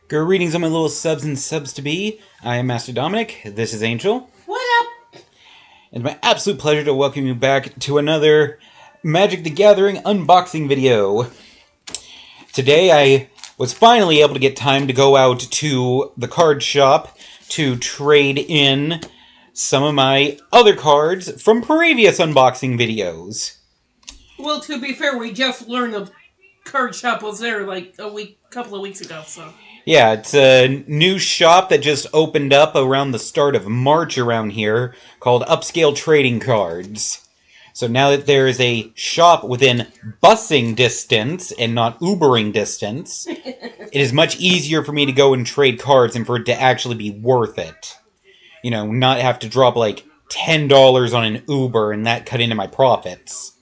Greetings, all my little subs and subs-to-be. I am Master Dominic. This is Angel. What up? It's my absolute pleasure to welcome you back to another Magic the Gathering unboxing video. Today I was finally able to get time to go out to the card shop to trade in some of my other cards from previous unboxing videos. Well, to be fair, we just learned the card shop was there like couple of weeks ago, so. Yeah, it's a new shop that just opened up around the start of March around here called Upscale Trading Cards. So now that there is a shop within busing distance and not Ubering distance, it is much easier for me to go and trade cards and for it to actually be worth it. You know, not have to drop like $10 on an Uber and that cut into my profits.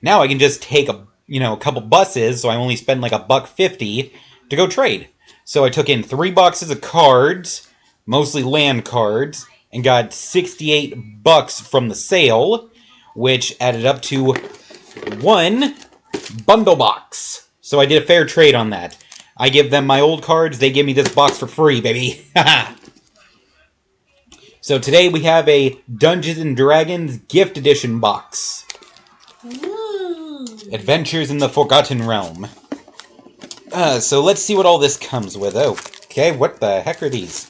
Now I can just take a couple buses, so I only spend like $1.50 to go trade. So I took in 3 boxes of cards, mostly land cards, and got $68 from the sale, which added up to 1 bundle box. So I did a fair trade on that. I give them my old cards, they give me this box for free, baby. So today we have a Dungeons & Dragons Gift Edition box. Ooh. Adventures in the Forgotten Realm. So let's see what all this comes with. Oh, okay, what the heck are these?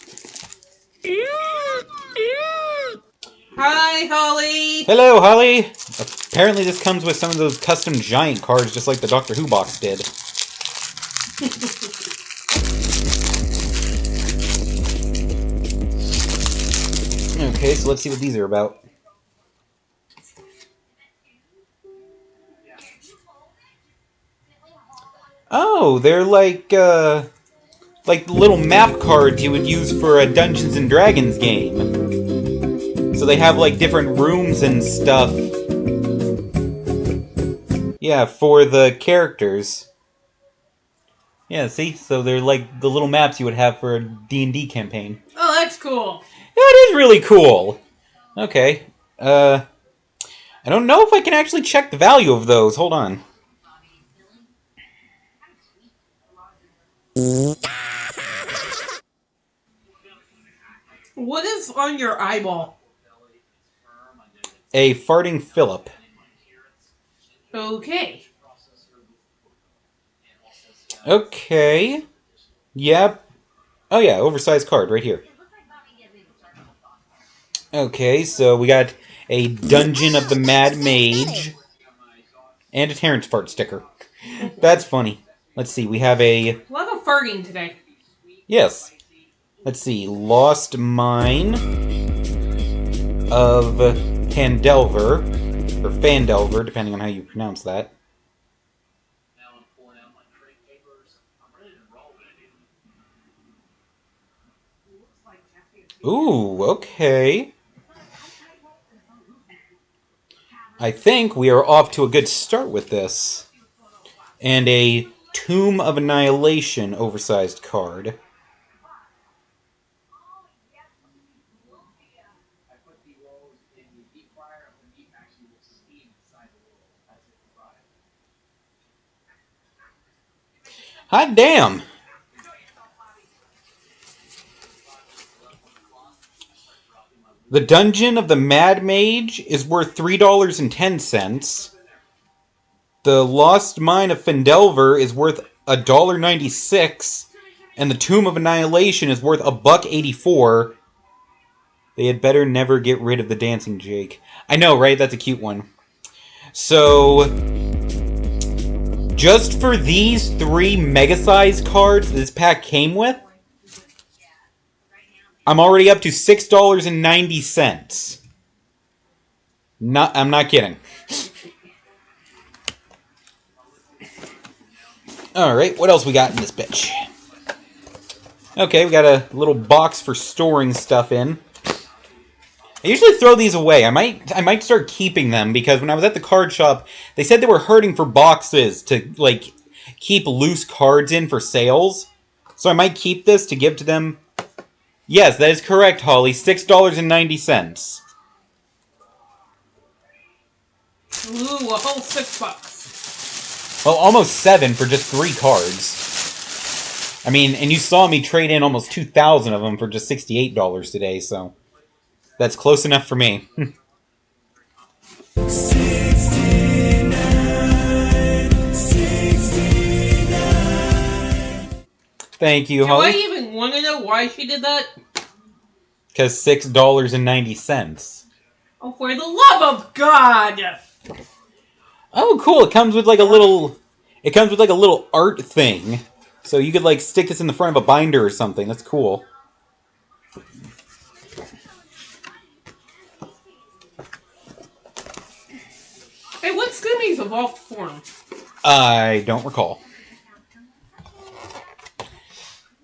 Hi, Holly! Hello, Holly! Apparently this comes with some of those custom giant cards, just like the Doctor Who box did. Okay, so let's see what these are about. Oh, they're like little map cards you would use for a Dungeons & Dragons game. So they have like different rooms and stuff. Yeah, for the characters. Yeah, see? So they're like the little maps you would have for a D&D campaign. Oh, that's cool. Yeah, it is really cool. Okay. I don't know if I can actually check the value of those. Hold on. What is on your eyeball? A farting Phillip. Okay. Okay. Yep. Oh yeah, oversized card right here. Okay, so we got a Dungeon of the Mad Mage. And a Terrence fart sticker. That's funny. Let's see, we have a... A lot of farting today. Yes. Let's see, Lost Mine of Pandelver, or Fandelver, depending on how you pronounce that. Ooh, okay. I think we are off to a good start with this. And a Tomb of Annihilation oversized card. Hot damn! The Dungeon of the Mad Mage is worth $3.10. The Lost Mine of Fandelver is worth $1.96. And the Tomb of Annihilation is worth $1.84. They had better never get rid of the Dancing Jake. I know, right? That's a cute one. So, just for these 3 mega-sized cards this pack came with, I'm already up to $6.90. I'm not kidding. Alright, what else we got in this bitch? Okay, we got a little box for storing stuff in. I usually throw these away. I might start keeping them, because when I was at the card shop, they said they were hurting for boxes to, like, keep loose cards in for sales. So I might keep this to give to them. Yes, that is correct, Holly. $6.90. Ooh, a whole $6. Well, almost 7 for just 3 cards. I mean, and you saw me trade in almost 2,000 of them for just $68 today, so that's close enough for me. 69. Thank you, Holly. Do I even want to know why she did that? Because $6.90. Oh, for the love of God! Oh, cool! It comes with like a little. It comes with like a little art thing, so you could like stick this in the front of a binder or something. That's cool. Hey, what's Scooby's evolved form? I don't recall.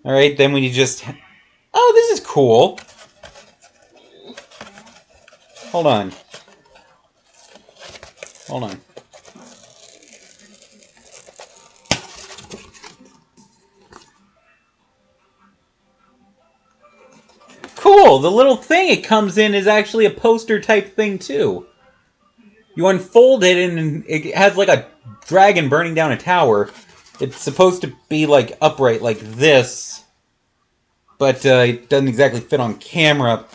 Alright, then we just... Oh, this is cool. Hold on. Hold on. Cool! The little thing it comes in is actually a poster type thing, too. You unfold it and it has like a dragon burning down a tower. It's supposed to be like upright like this, but it doesn't exactly fit on camera,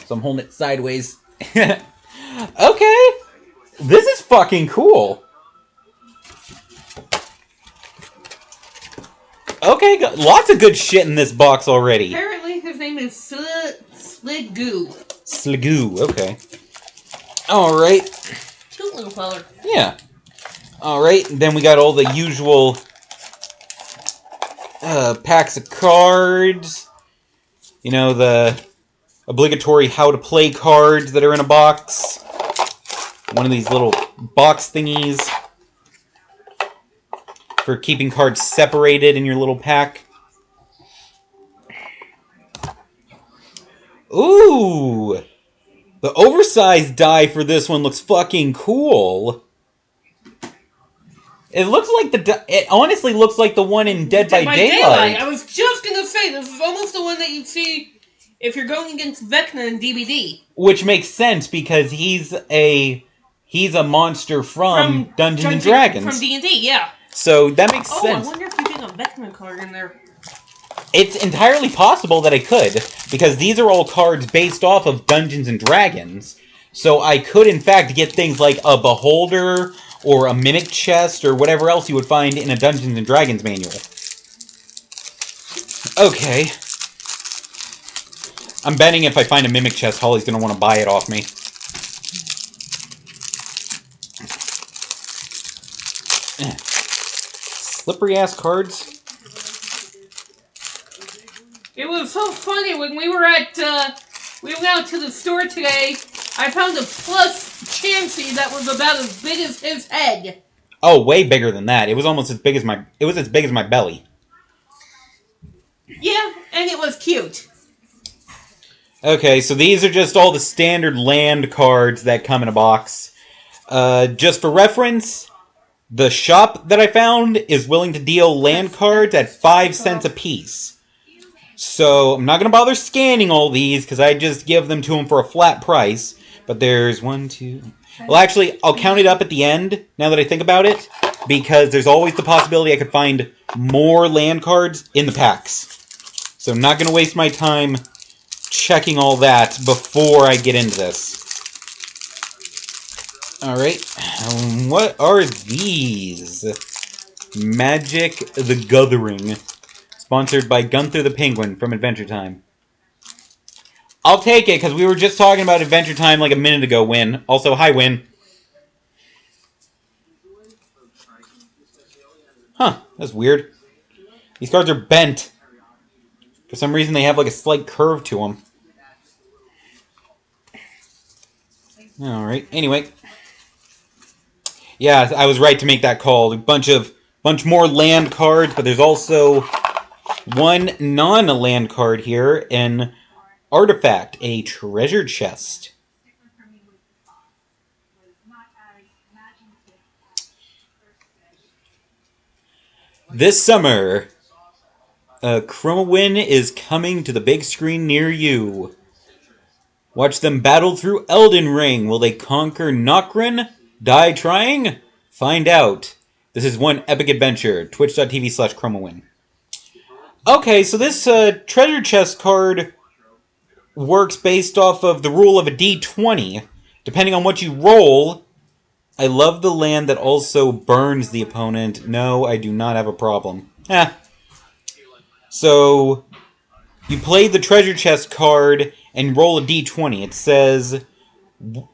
so I'm holding it sideways. Okay, this is fucking cool. Okay, got lots of good shit in this box already. Apparently his name is Sligoo. Sligoo, okay. Alright. Cute little feller. Yeah. Alright, then we got all the usual packs of cards. You know, the obligatory how to play cards that are in a box. One of these little box thingies for keeping cards separated in your little pack. Ooh! The oversized die for this one looks fucking cool. It looks like it honestly looks like the one in Dead by Daylight. I was just gonna say, this is almost the one that you see if you're going against Vecna in DBD. Which makes sense because he's a monster from Dungeons and Dragons. From D&D, yeah. So that makes sense. Oh, I wonder if you get a Vecna card in there. It's entirely possible that I could, because these are all cards based off of Dungeons and Dragons. So I could, in fact, get things like a Beholder or a Mimic Chest or whatever else you would find in a Dungeons and Dragons manual. Okay. I'm betting if I find a Mimic Chest, Holly's going to want to buy it off me. Slippery-ass cards. It was so funny when we were at, we went out to the store today. I found a plus Chansey that was about as big as his head. Oh, way bigger than that. It was almost as big as my, it was as big as my belly. Yeah, and it was cute. Okay, so these are just all the standard land cards that come in a box. Just for reference, the shop that I found is willing to deal land cards at 5 cents a piece. So I'm not going to bother scanning all these because I just give them to them for a flat price. But there's 1, 2... Well, actually, I'll count it up at the end, now that I think about it, because there's always the possibility I could find more land cards in the packs. So I'm not going to waste my time checking all that before I get into this. Alright, what are these? Magic the Gathering. Sponsored by Gunther the Penguin from Adventure Time. I'll take it, because we were just talking about Adventure Time like a minute ago, Win. Also, hi, Win. Huh, that's weird. These cards are bent. For some reason, they have like a slight curve to them. Alright, anyway. Yeah, I was right to make that call. A bunch more land cards, but there's also one non-land card here, an artifact, a treasure chest. This summer, Chromawin is coming to the big screen near you. Watch them battle through Elden Ring. Will they conquer Nokrin? Die trying? Find out. This is one epic adventure. Twitch.tv/Chromawin. Okay, so this treasure chest card works based off of the rule of a d20. Depending on what you roll, I love the land that also burns the opponent. No, I do not have a problem. So, you play the treasure chest card and roll a d20. It says,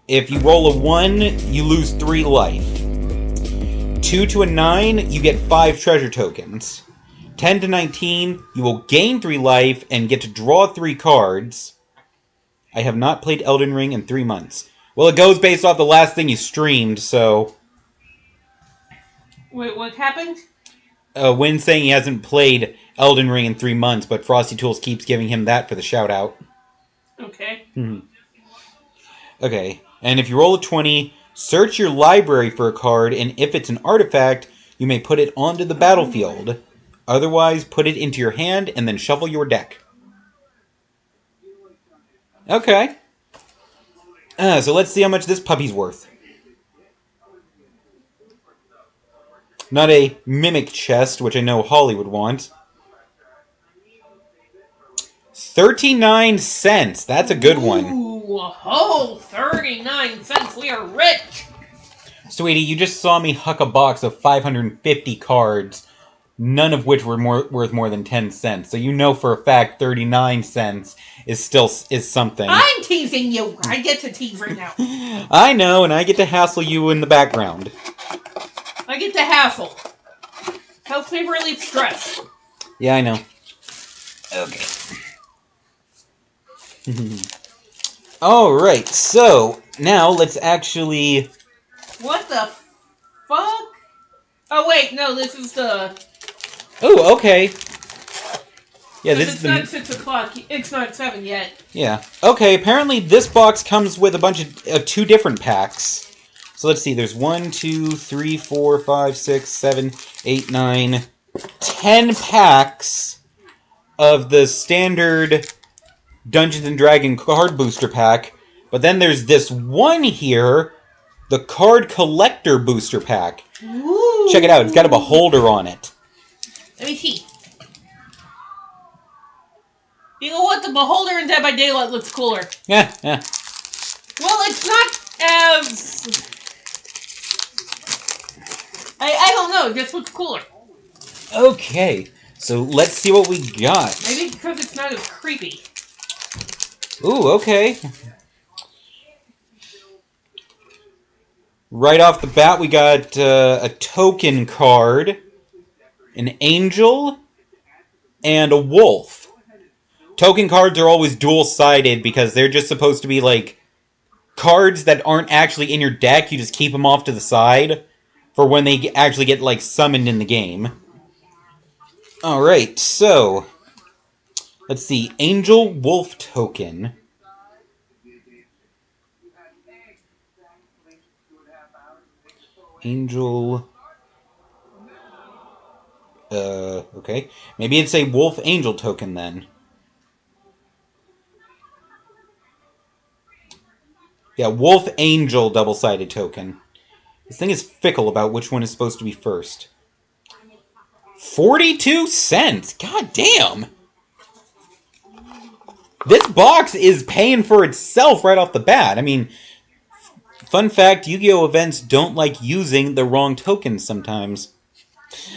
if you roll a 1, you lose 3 life. 2 to a 9, you get 5 treasure tokens. 10 to 19, you will gain 3 life and get to draw 3 cards. I have not played Elden Ring in 3 months. Well, it goes based off the last thing you streamed, so... Wait, what happened? Wynn's saying he hasn't played Elden Ring in 3 months, but Frosty Tools keeps giving him that for the shout-out. Okay. Okay, and if you roll a 20, search your library for a card, and if it's an artifact, you may put it onto the battlefield. Otherwise, put it into your hand and then shuffle your deck. Okay. So let's see how much this puppy's worth. Not a mimic chest, which I know Holly would want. 39 cents. That's a good one. Ooh, oh, 39 cents. We are rich. Sweetie, you just saw me huck a box of 550 cards, none of which were worth more than 10 cents. So you know for a fact 39 cents is something. I'm teasing you. I get to tease right now. I know, and I get to hassle you in the background. I get to hassle. Helps me relieve stress. Yeah, I know. Okay. Alright, so now let's actually... What the fuck? Oh, wait, no, this is the... Oh, okay. Yeah, this is not 6 o'clock. It's not 7 yet. Yeah. Okay, apparently this box comes with a bunch of 2 different packs. So let's see, there's 1, 2, 3, 4, 5, 6, 7, 8, 9, 10 packs of the standard Dungeons & Dragons card booster pack. But then there's this one here, the card collector booster pack. Ooh. Check it out, it's got a beholder on it. Let me see. You know what? The beholder in Dead by Daylight looks cooler. Yeah. Well, it's not as... I don't know, it just looks cooler. Okay, so let's see what we got. Maybe because it's not as creepy. Ooh, okay. Right off the bat, we got a token card, an angel, and a wolf. Token cards are always dual-sided because they're just supposed to be, like, cards that aren't actually in your deck. You just keep them off to the side for when they actually get, like, summoned in the game. Alright, so... let's see. Angel Wolf Token. Angel... okay. Maybe it's a Wolf Angel Token, then. Yeah, Wolf Angel double-sided token. This thing is fickle about which one is supposed to be first. 42 cents! God damn! This box is paying for itself right off the bat. I mean, fun fact, Yu-Gi-Oh! Events don't like using the wrong tokens sometimes.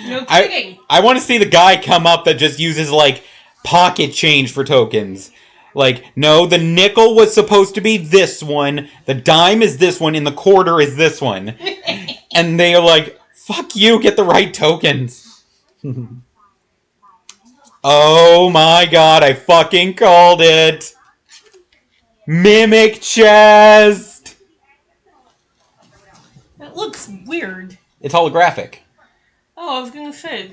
No kidding! I want to see the guy come up that just uses, like, pocket change for tokens. Like, no, the nickel was supposed to be this one, the dime is this one, and the quarter is this one. And they are like, fuck you, get the right tokens. Oh my god, I fucking called it. Mimic chest. That looks weird. It's holographic. Oh, I was gonna say.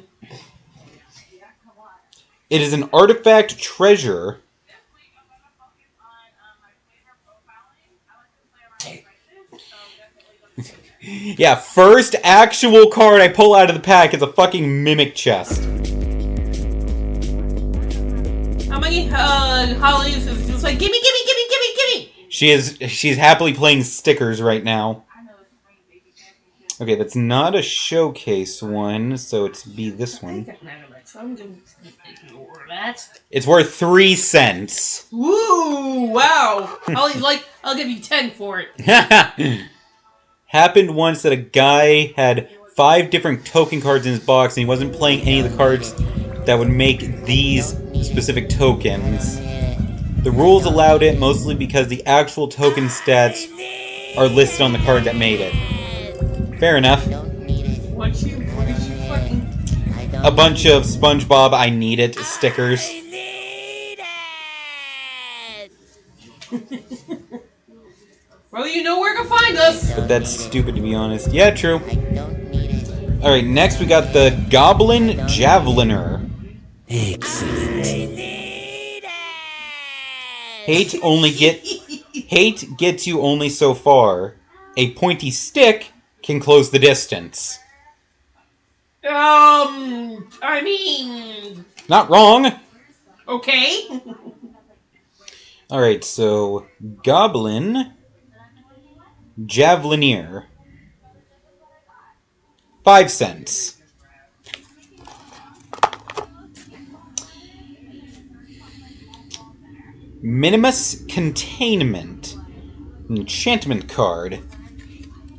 It is an artifact treasure. Yeah, first actual card I pull out of the pack is a fucking mimic chest. How many Hollies is just like, gimme, gimme, gimme, gimme, gimme? She's happily playing stickers right now. Okay, that's not a showcase one, so it's be this one. So I'm gonna ignore that. It's worth 3 cents. Woo! Wow! I'll give you 10 for it. Happened once that a guy had 5 different token cards in his box, and he wasn't playing any of the cards that would make these specific tokens. The rules allowed it mostly because the actual token stats are listed on the card that made it. Fair enough. What is she putting? A bunch of SpongeBob I Need It stickers. Well, you know where to find us. But that's stupid, to be honest. Yeah, true. Alright, next we got the Goblin Javeliner. Excellent. Hate gets you only so far. A pointy stick can close the distance. I mean... Not wrong! Okay. Alright, so... Goblin... Javelinier. 5 cents. Minimus Containment. Enchantment card.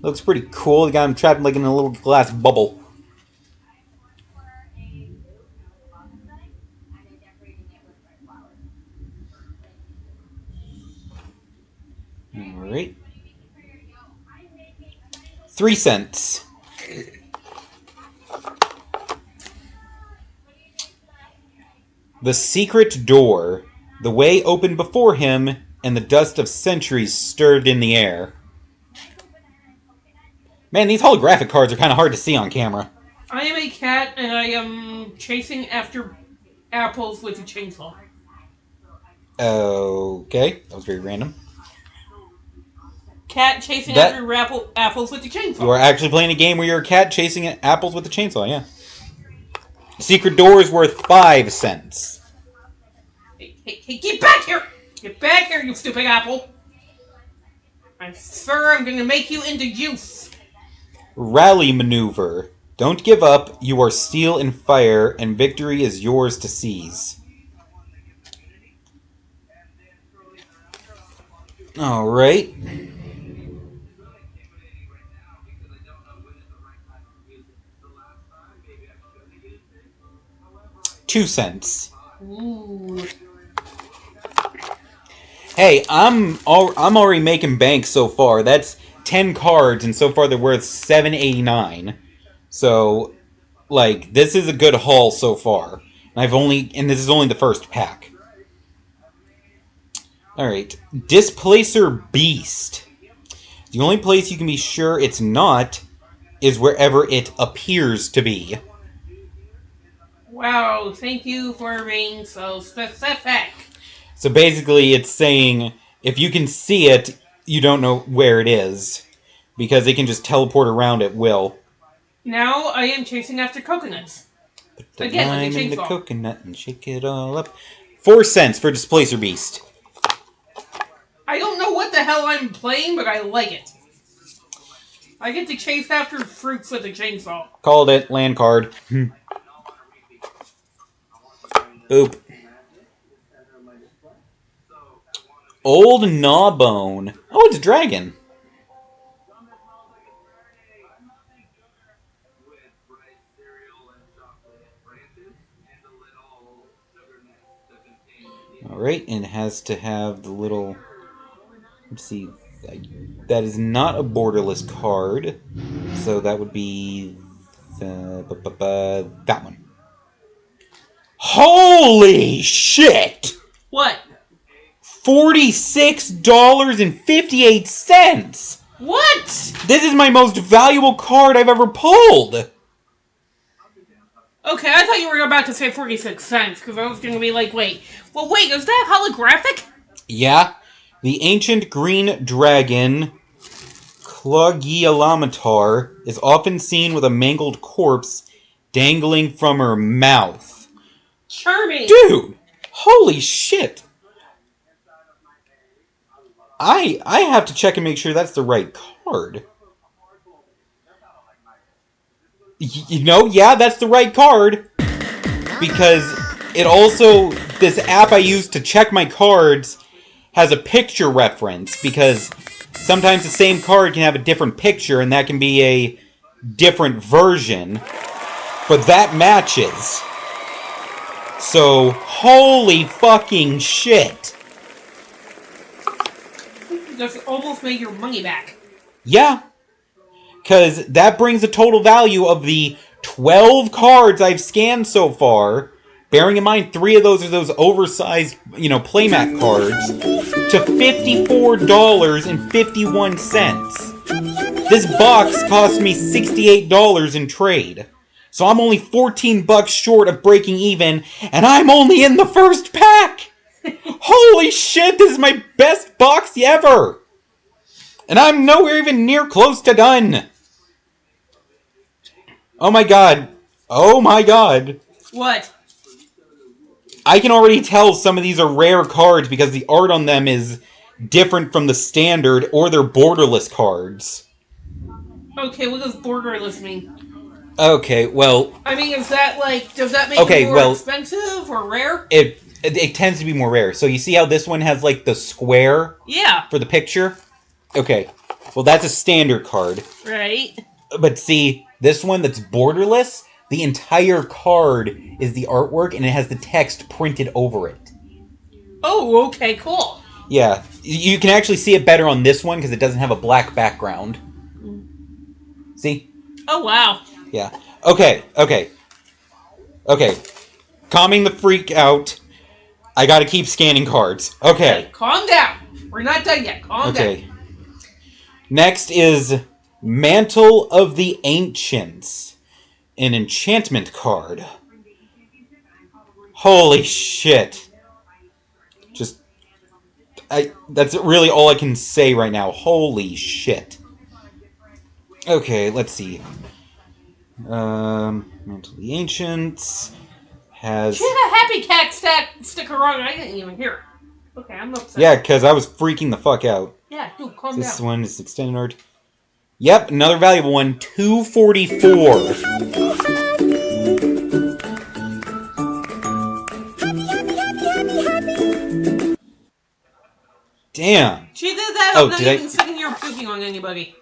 Looks pretty cool. They got him trapped like in a little glass bubble. Alright. 3 cents. The Secret Door. The way opened before him, and the dust of centuries stirred in the air. Man, these holographic cards are kind of hard to see on camera. I am a cat, and I am chasing after apples with a chainsaw. Okay, that was very random. Cat chasing after apples with a chainsaw. You are actually playing a game where you're a cat chasing apples with a chainsaw, yeah. Secret Door is worth 5 cents. Hey, get back here! Get back here, you stupid apple! I swear I'm gonna make you into juice. Rally Maneuver. Don't give up, you are steel and fire, and victory is yours to seize. Alright. $2. Ooh. Hey, I'm already making bank so far. That's 10 cards, and so far they're worth $7.89. So, like, this is a good haul so far. And this is only the first pack. Alright. Displacer Beast. The only place you can be sure it's not is wherever it appears to be. Wow, thank you for being so specific. So basically, it's saying, if you can see it, you don't know where it is. Because it can just teleport around at will. Now I am chasing after coconuts. Put the Again, lime with a in the chainsaw. coconut and shake it all up. 4 cents for Displacer Beast. I don't know what the hell I'm playing, but I like it. I get to chase after fruits with a chainsaw. Called it. Land card. Boop. Old Gnawbone. Oh, it's a dragon. Alright, and it has to have the little... Let's see. That is not a borderless card. So that would be... that one. Holy shit! What? $46.58! What? This is my most valuable card I've ever pulled! Okay, I thought you were about to say 46 cents, because I was going to be like, wait, is that holographic? Yeah. The ancient green dragon, Clogialamatar, is often seen with a mangled corpse dangling from her mouth. Charming! Dude! Holy shit! I have to check and make sure that's the right card. Yeah, that's the right card. Because it also, this app I use to check my cards has a picture reference. Because sometimes the same card can have a different picture, and that can be a different version. But that matches. So, holy fucking shit. You just almost made your money back. Yeah. Because that brings the total value of the 12 cards I've scanned so far, bearing in mind 3 of those are those oversized, playmat cards, to $54.51. This box cost me $68 in trade. So I'm only $14 short of breaking even, and I'm only in the first pack! Holy shit, this is my best box ever! And I'm nowhere even near close to done! Oh my god. Oh my god. What? I can already tell some of these are rare cards because the art on them is different from the standard, or they're borderless cards. Okay, what does borderless mean? Okay, well... I mean, is that like, does that make it more expensive or rare? It tends to be more rare. So you see how this one has, like, the square? Yeah. For the picture? Okay. Well, that's a standard card. Right. But see, this one that's borderless, the entire card is the artwork, and it has the text printed over it. Oh, okay, cool. Yeah, you can actually see it better on this one because it doesn't have a black background. See? Oh, wow. Yeah. Okay. Calming the freak out. I gotta keep scanning cards. Okay. Calm down. We're not done yet. Calm down. Okay. Next is Mantle of the Ancients. An enchantment card. Holy shit. That's really all I can say right now. Holy shit. Okay, let's see. Mantle of the Ancients has... She had a Happy Cat sticker on it. I didn't even hear it. Okay, I'm upset. Yeah, because I was freaking the fuck out. Yeah, dude, calm This down. one is extended art. Yep, another valuable one. $244. Damn. She did that. Oh, I'm not even sitting here pooping on anybody.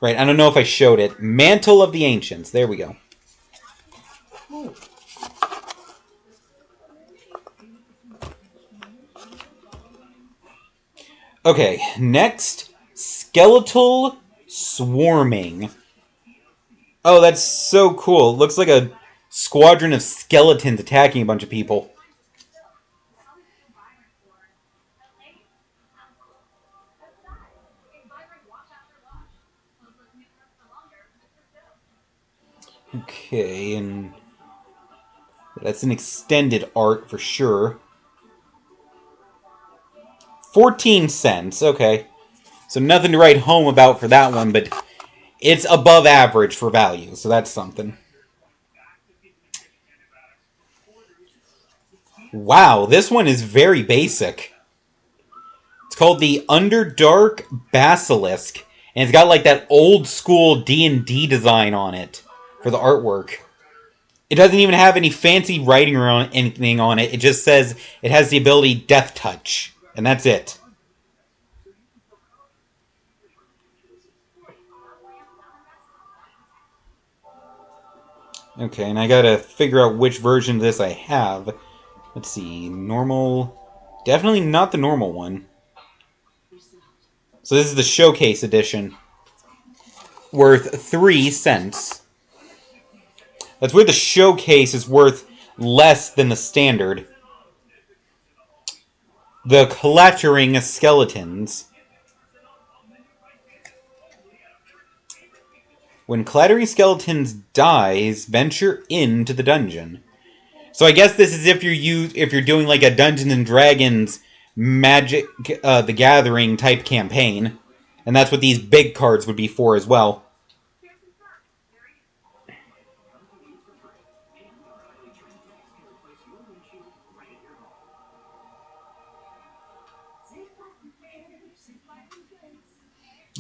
Right, I don't know if I showed it. Mantle of the Ancients. There we go. Ooh. Okay, next, Skeletal Swarming. Oh, that's so cool. Looks like a squadron of skeletons attacking a bunch of people. Okay, and that's an extended art for sure. 14 cents, okay. So nothing to write home about for that one, but it's above average for value, so that's something. Wow, this one is very basic. It's called the Underdark Basilisk, and it's got like that old school D&D design on it for the artwork. It doesn't even have any fancy writing or anything on it. It just says it has the ability Death Touch, and that's it. Okay, and I gotta figure out which version of this I have. Let's see, normal... Definitely not the normal one. So this is the Showcase Edition. Worth 3 cents. That's where the Showcase is worth less than the Standard. The Clattering Skeletons. When Clattering Skeletons dies, venture into the dungeon. So I guess this is if you're doing like a Dungeons and Dragons Magic the Gathering type campaign, and that's what these big cards would be for as well.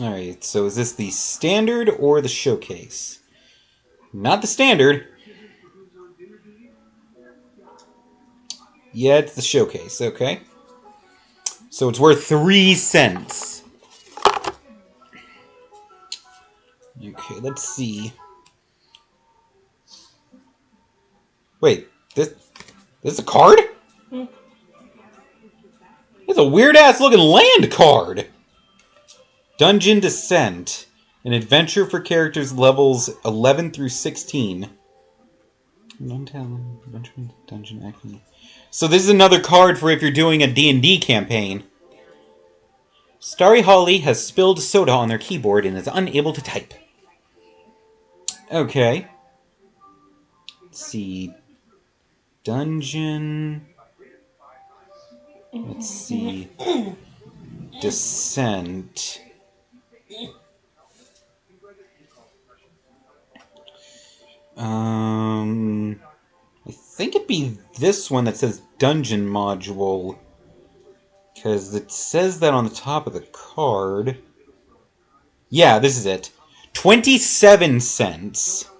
Alright, so is this the Standard or the Showcase? Not the standard. Yeah, it's the showcase, okay. So it's worth 3 cents. Okay, let's see. Wait, this is a card? It's a weird-ass looking land card! Dungeon Descent. An adventure for characters levels 11 through 16. Dungeon acting. So this is another card for if you're doing a D&D campaign. Starry Holly has spilled soda on their keyboard and is unable to type. Okay. Let's see. Dungeon. Let's see. Descent. I think it'd be this one that says Dungeon Module. Because it says that on the top of the card. Yeah, this is it. 27 cents.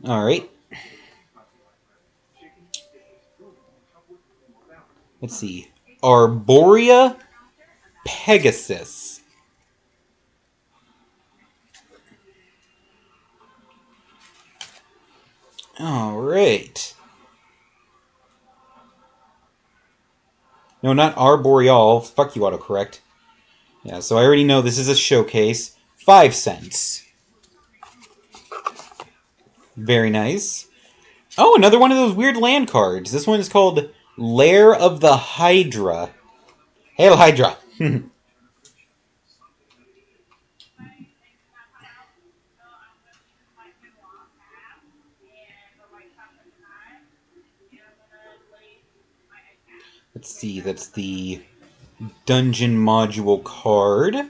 Alright. Let's see. Arborea Pegasus. Alright. No, not Arboreal. Fuck you, autocorrect. Yeah, so I already know this is a showcase. 5 cents. Very nice. Oh, another one of those weird land cards. This one is called Lair of the Hydra. Hail Hydra! Let's see, that's the Dungeon Module card.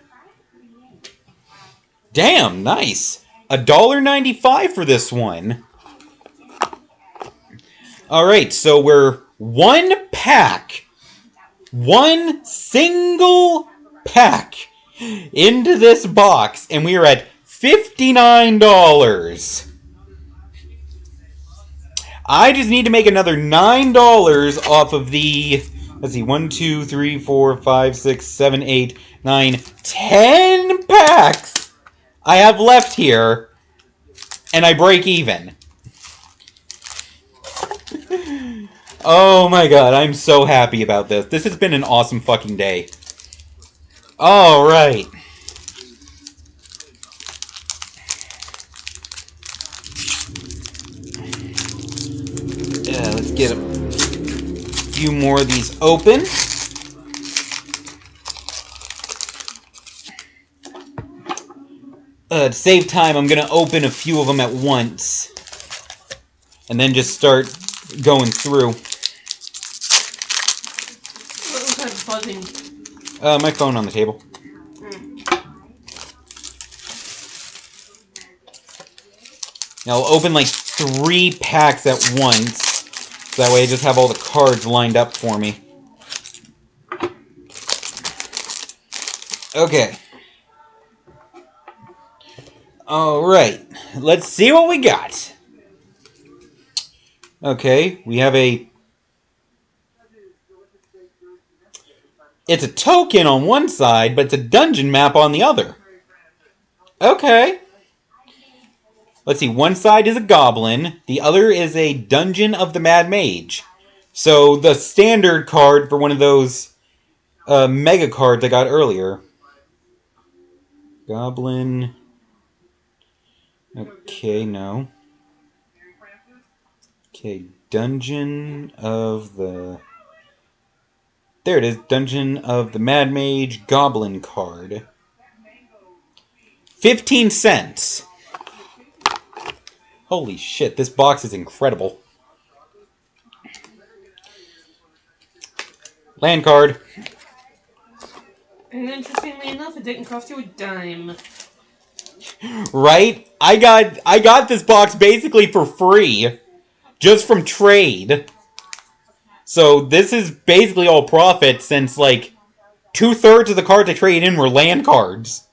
Damn, nice! $1.95 for this one. Alright, so we're one single pack into this box, and we are at $59. I just need to make another $9 off of the, let's see, 1, 2, 3, 4, 5, 6, 7, 8, 9, 10 packs I have left here, and I break even. Oh my god, I'm so happy about this. This has been an awesome fucking day. Alright. Yeah, let's get a few more of these open. To save time, I'm going to open a few of them at once. And then just start going through. What was that buzzing? My phone on the table. Now I'll open like 3 packs at once. So that way I just have all the cards lined up for me. Okay. Alright. Let's see what we got. Okay, we have a... It's a token on one side, but it's a dungeon map on the other. Okay. Let's see, one side is a goblin, the other is a Dungeon of the Mad Mage. So, the standard card for one of those mega cards I got earlier. Goblin... Okay, no. Okay, Dungeon of the... There it is, Dungeon of the Mad Mage Goblin card. 15 cents. Holy shit, this box is incredible. Land card. And interestingly enough, it didn't cost you a dime. Right? I got this box basically for free. Just from trade. So this is basically all profit since like 2/3 of the cards I traded in were land cards.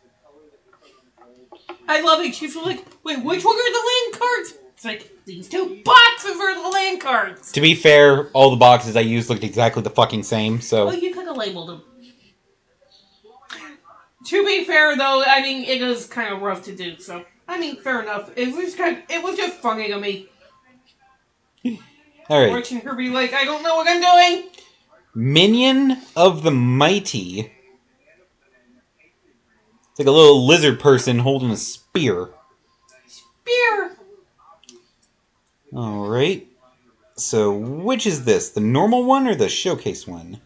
I love it. She's like, wait, which one are the land cards? It's like, these two boxes are the land cards. To be fair, all the boxes I used looked exactly the fucking same, so... Well, you could have labeled them. To be fair, though, I mean, it is kind of rough to do, so... I mean, fair enough. It was just funny to me. Alright. Watching her be like, I don't know what I'm doing! Minion of the Mighty. It's like a little lizard person holding a spear. Spear! Alright. So, which is this? The normal one or the showcase one?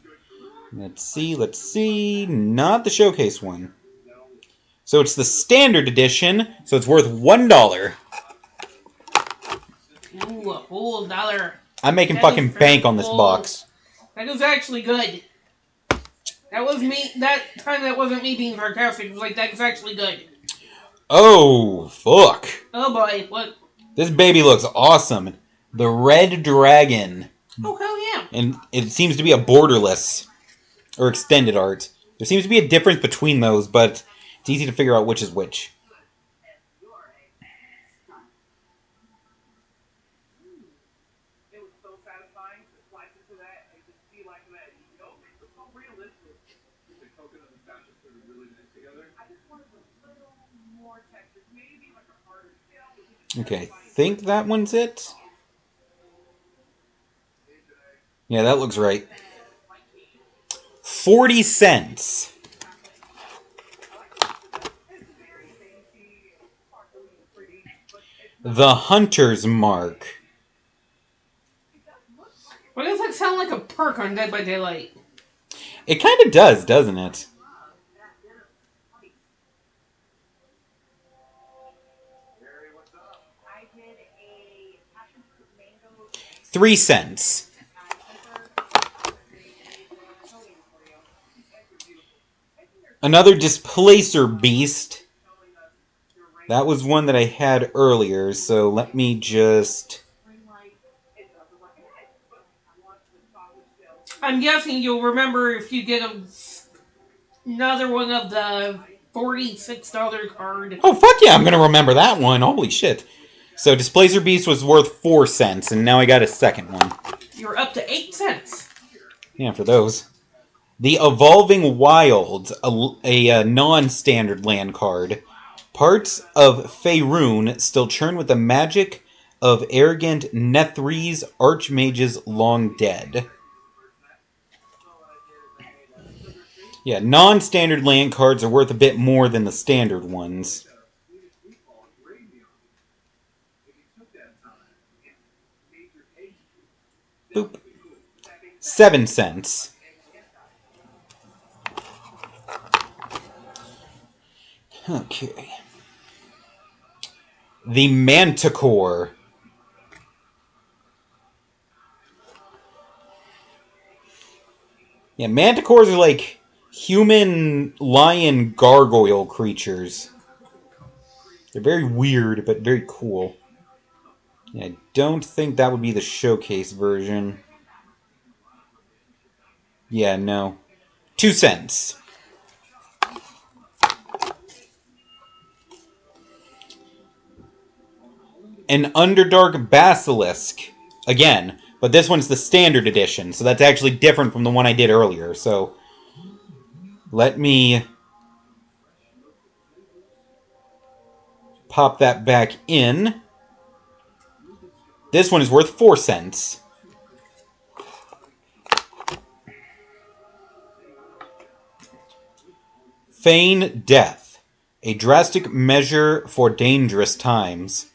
Let's see. Not the showcase one. So it's the standard edition, so it's worth $1. Ooh, a whole $1. I'm making That fucking is bank on this cool. box. That was actually good. That was me. That time that wasn't me being sarcastic. It was like, that was actually good. Oh, fuck. Oh boy, what? This baby looks awesome. The Red Dragon. Oh, hell yeah. And it seems to be a borderless, or extended art. There seems to be a difference between those, but it's easy to figure out which is which. Okay, I think that one's it. Yeah, that looks right. 40 cents. The Hunter's Mark. Why does that sound like a perk on Dead by Daylight? It kind of does, doesn't it? $0.03. Another Displacer Beast. That was one that I had earlier, so let me just... I'm guessing you'll remember if you get another one of the $46 card. Oh, fuck yeah, I'm gonna remember that one. Holy shit. So, Displacer Beast was worth 4 cents, and now I got a second one. You're up to 8 cents. Yeah, for those. The Evolving Wilds, a non-standard land card. Parts of Faerun still churn with the magic of arrogant Nethrese archmages long dead. Yeah, non-standard land cards are worth a bit more than the standard ones. Boop. 7 cents. Okay. The Manticore. Yeah, Manticores are like human lion gargoyle creatures. They're very weird, but very cool. Yeah, I don't think that would be the showcase version. Yeah, no. 2 cents. An Underdark Basilisk. Again, but this one's the standard edition, so that's actually different from the one I did earlier, so... Let me... pop that back in. This one is worth 4 cents. Feign Death. A drastic measure for dangerous times.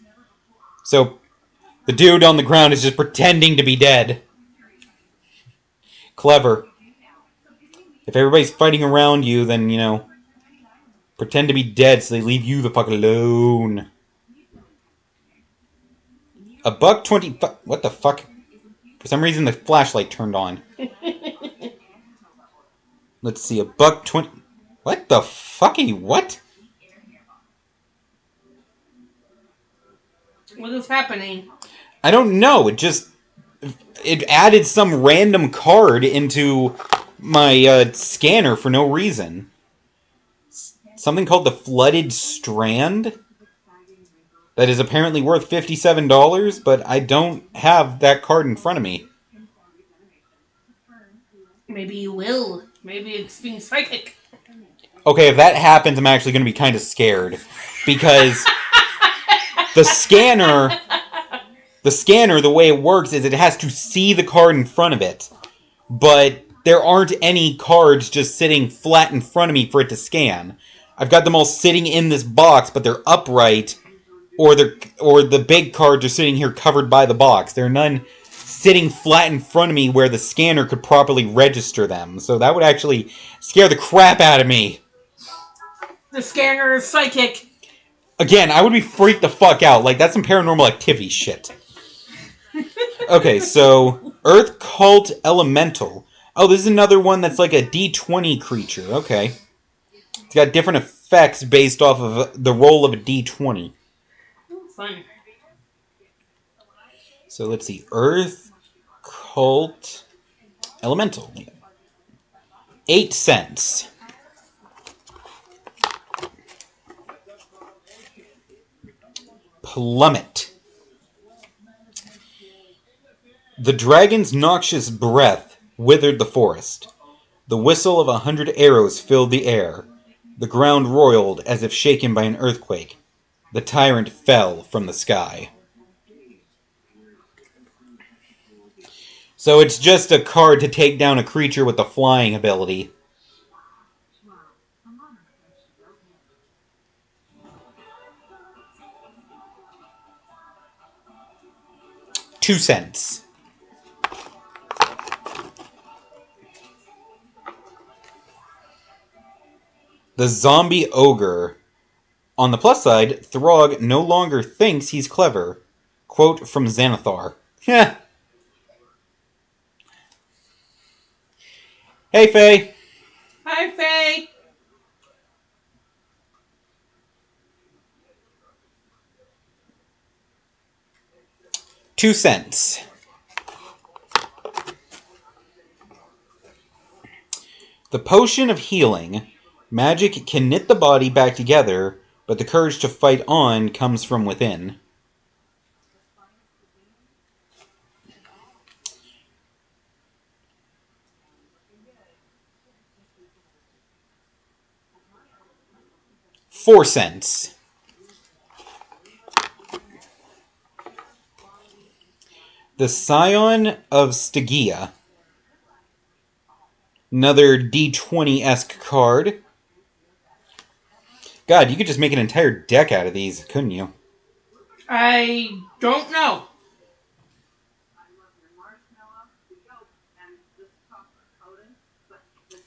So, the dude on the ground is just pretending to be dead. Clever. If everybody's fighting around you, then, you know, pretend to be dead so they leave you the fuck alone. $1.20... What the fuck? For some reason, the flashlight turned on. Let's see, $1.20... What the fucking... What? What is happening? I don't know. It just... It added some random card into my scanner for no reason. Something called the Flooded Strand? that is apparently worth $57, but I don't have that card in front of me. Maybe you will. Maybe it's being psychic. Okay, if that happens, I'm actually going to be kind of scared. Because the scanner, the way it works is it has to see the card in front of it. But there aren't any cards just sitting flat in front of me for it to scan. I've got them all sitting in this box, but they're upright, or the big cards are sitting here covered by the box. There are none sitting flat in front of me where the scanner could properly register them. So that would actually scare the crap out of me. The scanner is psychic. Again, I would be freaked the fuck out. Like, that's some paranormal activity shit. Okay, so Earth Cult Elemental. Oh, this is another one that's like a D20 creature. Okay. It's got different effects based off of the roll of a D20. Fun. So let's see. Earth Cult Elemental. 8 cents. Plummet. The dragon's noxious breath withered the forest. The whistle of 100 arrows filled the air. The ground roiled as if shaken by an earthquake. The tyrant fell from the sky. So it's just a card to take down a creature with a flying ability. $0.02. The Zombie Ogre. On the plus side, Throg no longer thinks he's clever. Quote from Xanathar. Heh. Hey, Faye. Hi, Faye. $0.02. The Potion of Healing. Magic can knit the body back together, but the courage to fight on comes from within. $0.04. The Scion of Stygia. Another D20-esque card. God, you could just make an entire deck out of these, couldn't you? I don't know.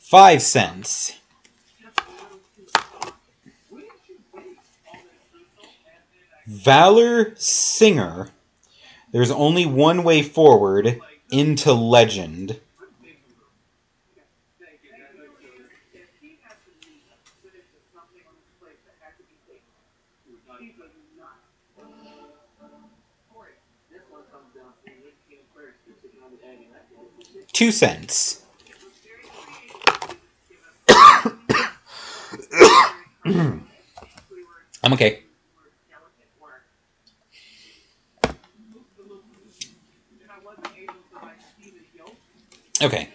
$0.05. Valor Singer. There's only one way forward, into legend. $0.02. I'm okay. Okay.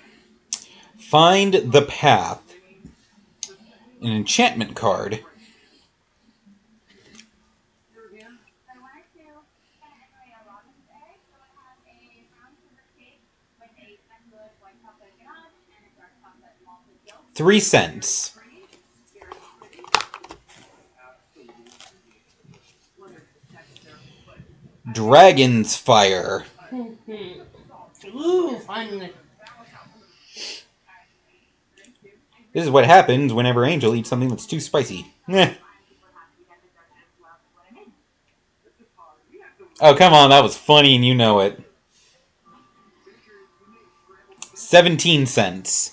Find the Path. An enchantment card. $0.03. Dragon's Fire. Ooh, fun. This is what happens whenever Angel eats something that's too spicy. Oh, come on, that was funny and you know it. 17 cents.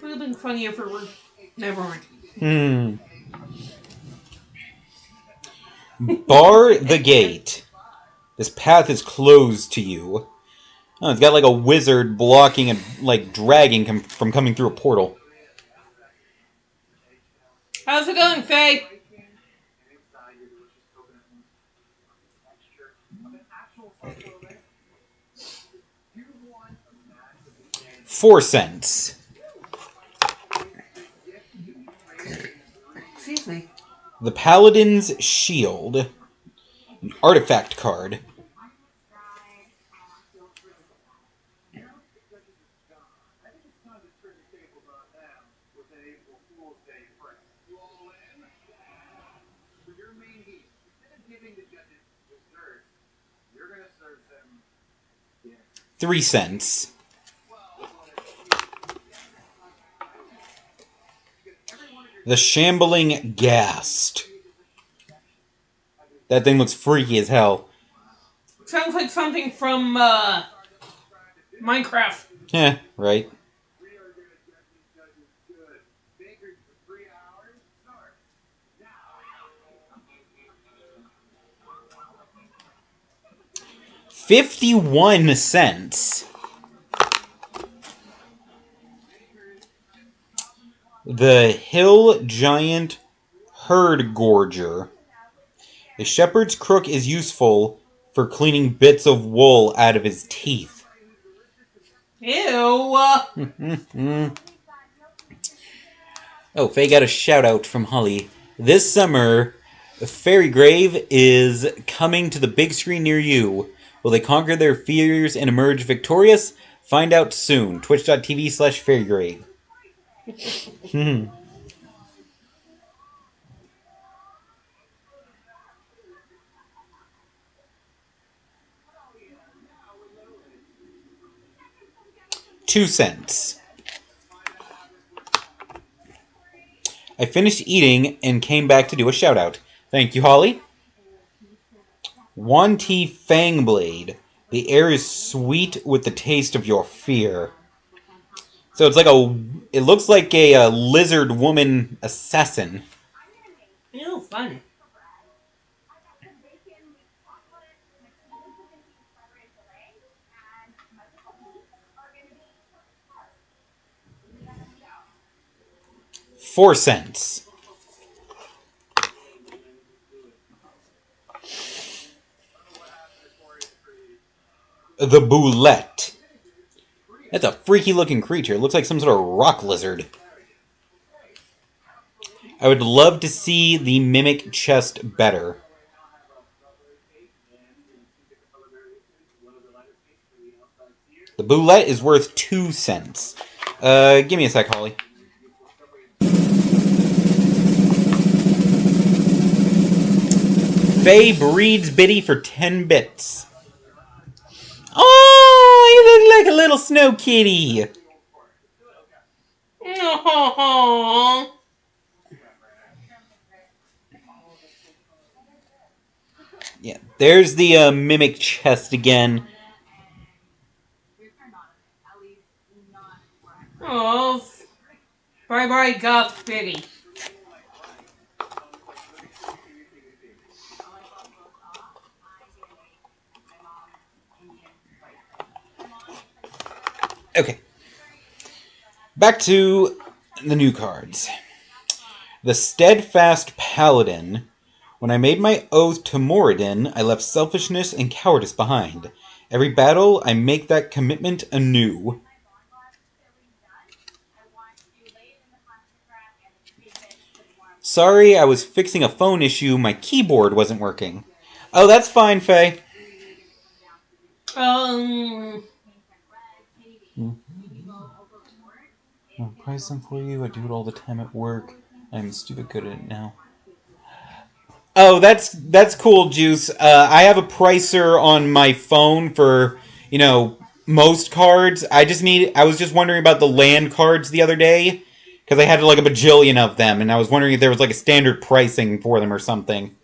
Would have been funnier if it were. Never mind. Bar the gate. This path is closed to you. Oh, it's got like a wizard blocking and like dragging from coming through a portal. How's it going, Faye? $0.04. Excuse me. The Paladin's Shield. An artifact card. $0.03. The Shambling Ghast. That thing looks freaky as hell. Sounds like something from Minecraft. Yeah, right. $0.51. The Hill Giant Herd Gorger. A shepherd's crook is useful for cleaning bits of wool out of his teeth. Ew. Oh, Faye got a shout out from Holly. This summer, Fairy Grave is coming to the big screen near you. Will they conquer their fears and emerge victorious? Find out soon. Twitch.tv/FairyGrave. 2 cents. I finished eating and came back to do a shout out. Thank you, Holly. Wanty Fangblade. The air is sweet with the taste of your fear. So it's like it looks like a lizard woman assassin. Ew, fun. $0.04. The Boulette. That's a freaky looking creature. It looks like some sort of rock lizard. I would love to see the Mimic chest better. The Boulette is worth 2 cents. Give me a sec, Holly. Faye breeds Biddy for 10 bits. Oh, you look like a little snow kitty. Aww. Yeah, there's the Mimic chest again. Oh, bye-bye, Goth Biddy. Okay. Back to the new cards. The Steadfast Paladin. When I made my oath to Moradin, I left selfishness and cowardice behind. Every battle, I make that commitment anew. Sorry, I was fixing a phone issue. My keyboard wasn't working. Oh, that's fine, Faye. I'll price them for you. I do it all the time at work. I'm stupid good at it now. Oh, that's cool, Juice. I have a pricer on my phone for, most cards. I was just wondering about the land cards the other day, because I had like a bajillion of them, and I was wondering if there was like a standard pricing for them or something.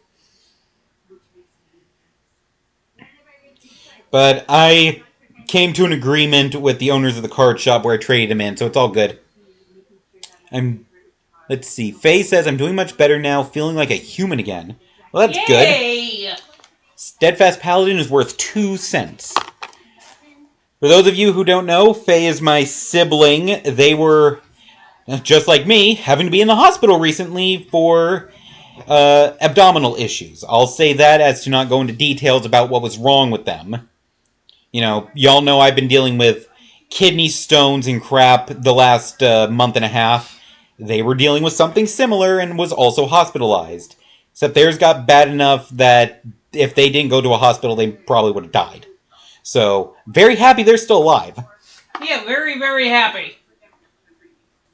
But I came to an agreement with the owners of the card shop where I traded them in, so it's all good. Let's see. Faye says, I'm doing much better now, feeling like a human again. Well, that's Yay! good. Steadfast Paladin is worth 2 cents. For those of you who don't know, Faye is my sibling. They were, just like me, having to be in the hospital recently for abdominal issues. I'll say that as to not go into details about what was wrong with them. You know, y'all know I've been dealing with kidney stones and crap the last month and a half. They were dealing with something similar and was also hospitalized. Except theirs got bad enough that if they didn't go to a hospital, they probably would have died. So, very happy they're still alive. Yeah, very, very happy.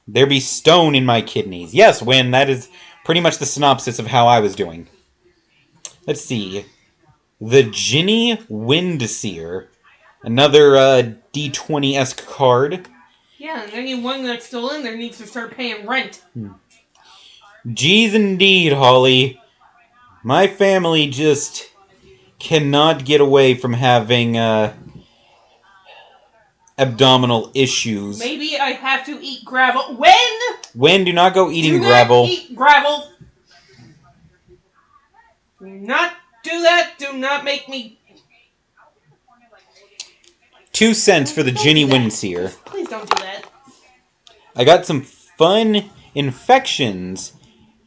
There be stone in my kidneys. Yes, Win, that is pretty much the synopsis of how I was doing. Let's see. The Ginny Windseer. Another D20-esque card. Yeah, and anyone that's still in there needs to start paying rent. Geez, indeed, Holly. My family just cannot get away from having abdominal issues. Maybe I have to eat gravel. When? Do not go eating do gravel. Not eat gravel. Do not do that. Do not make me. 2 cents for the Don't Ginny do that. Windseer. Please don't do that. I got some fun infections.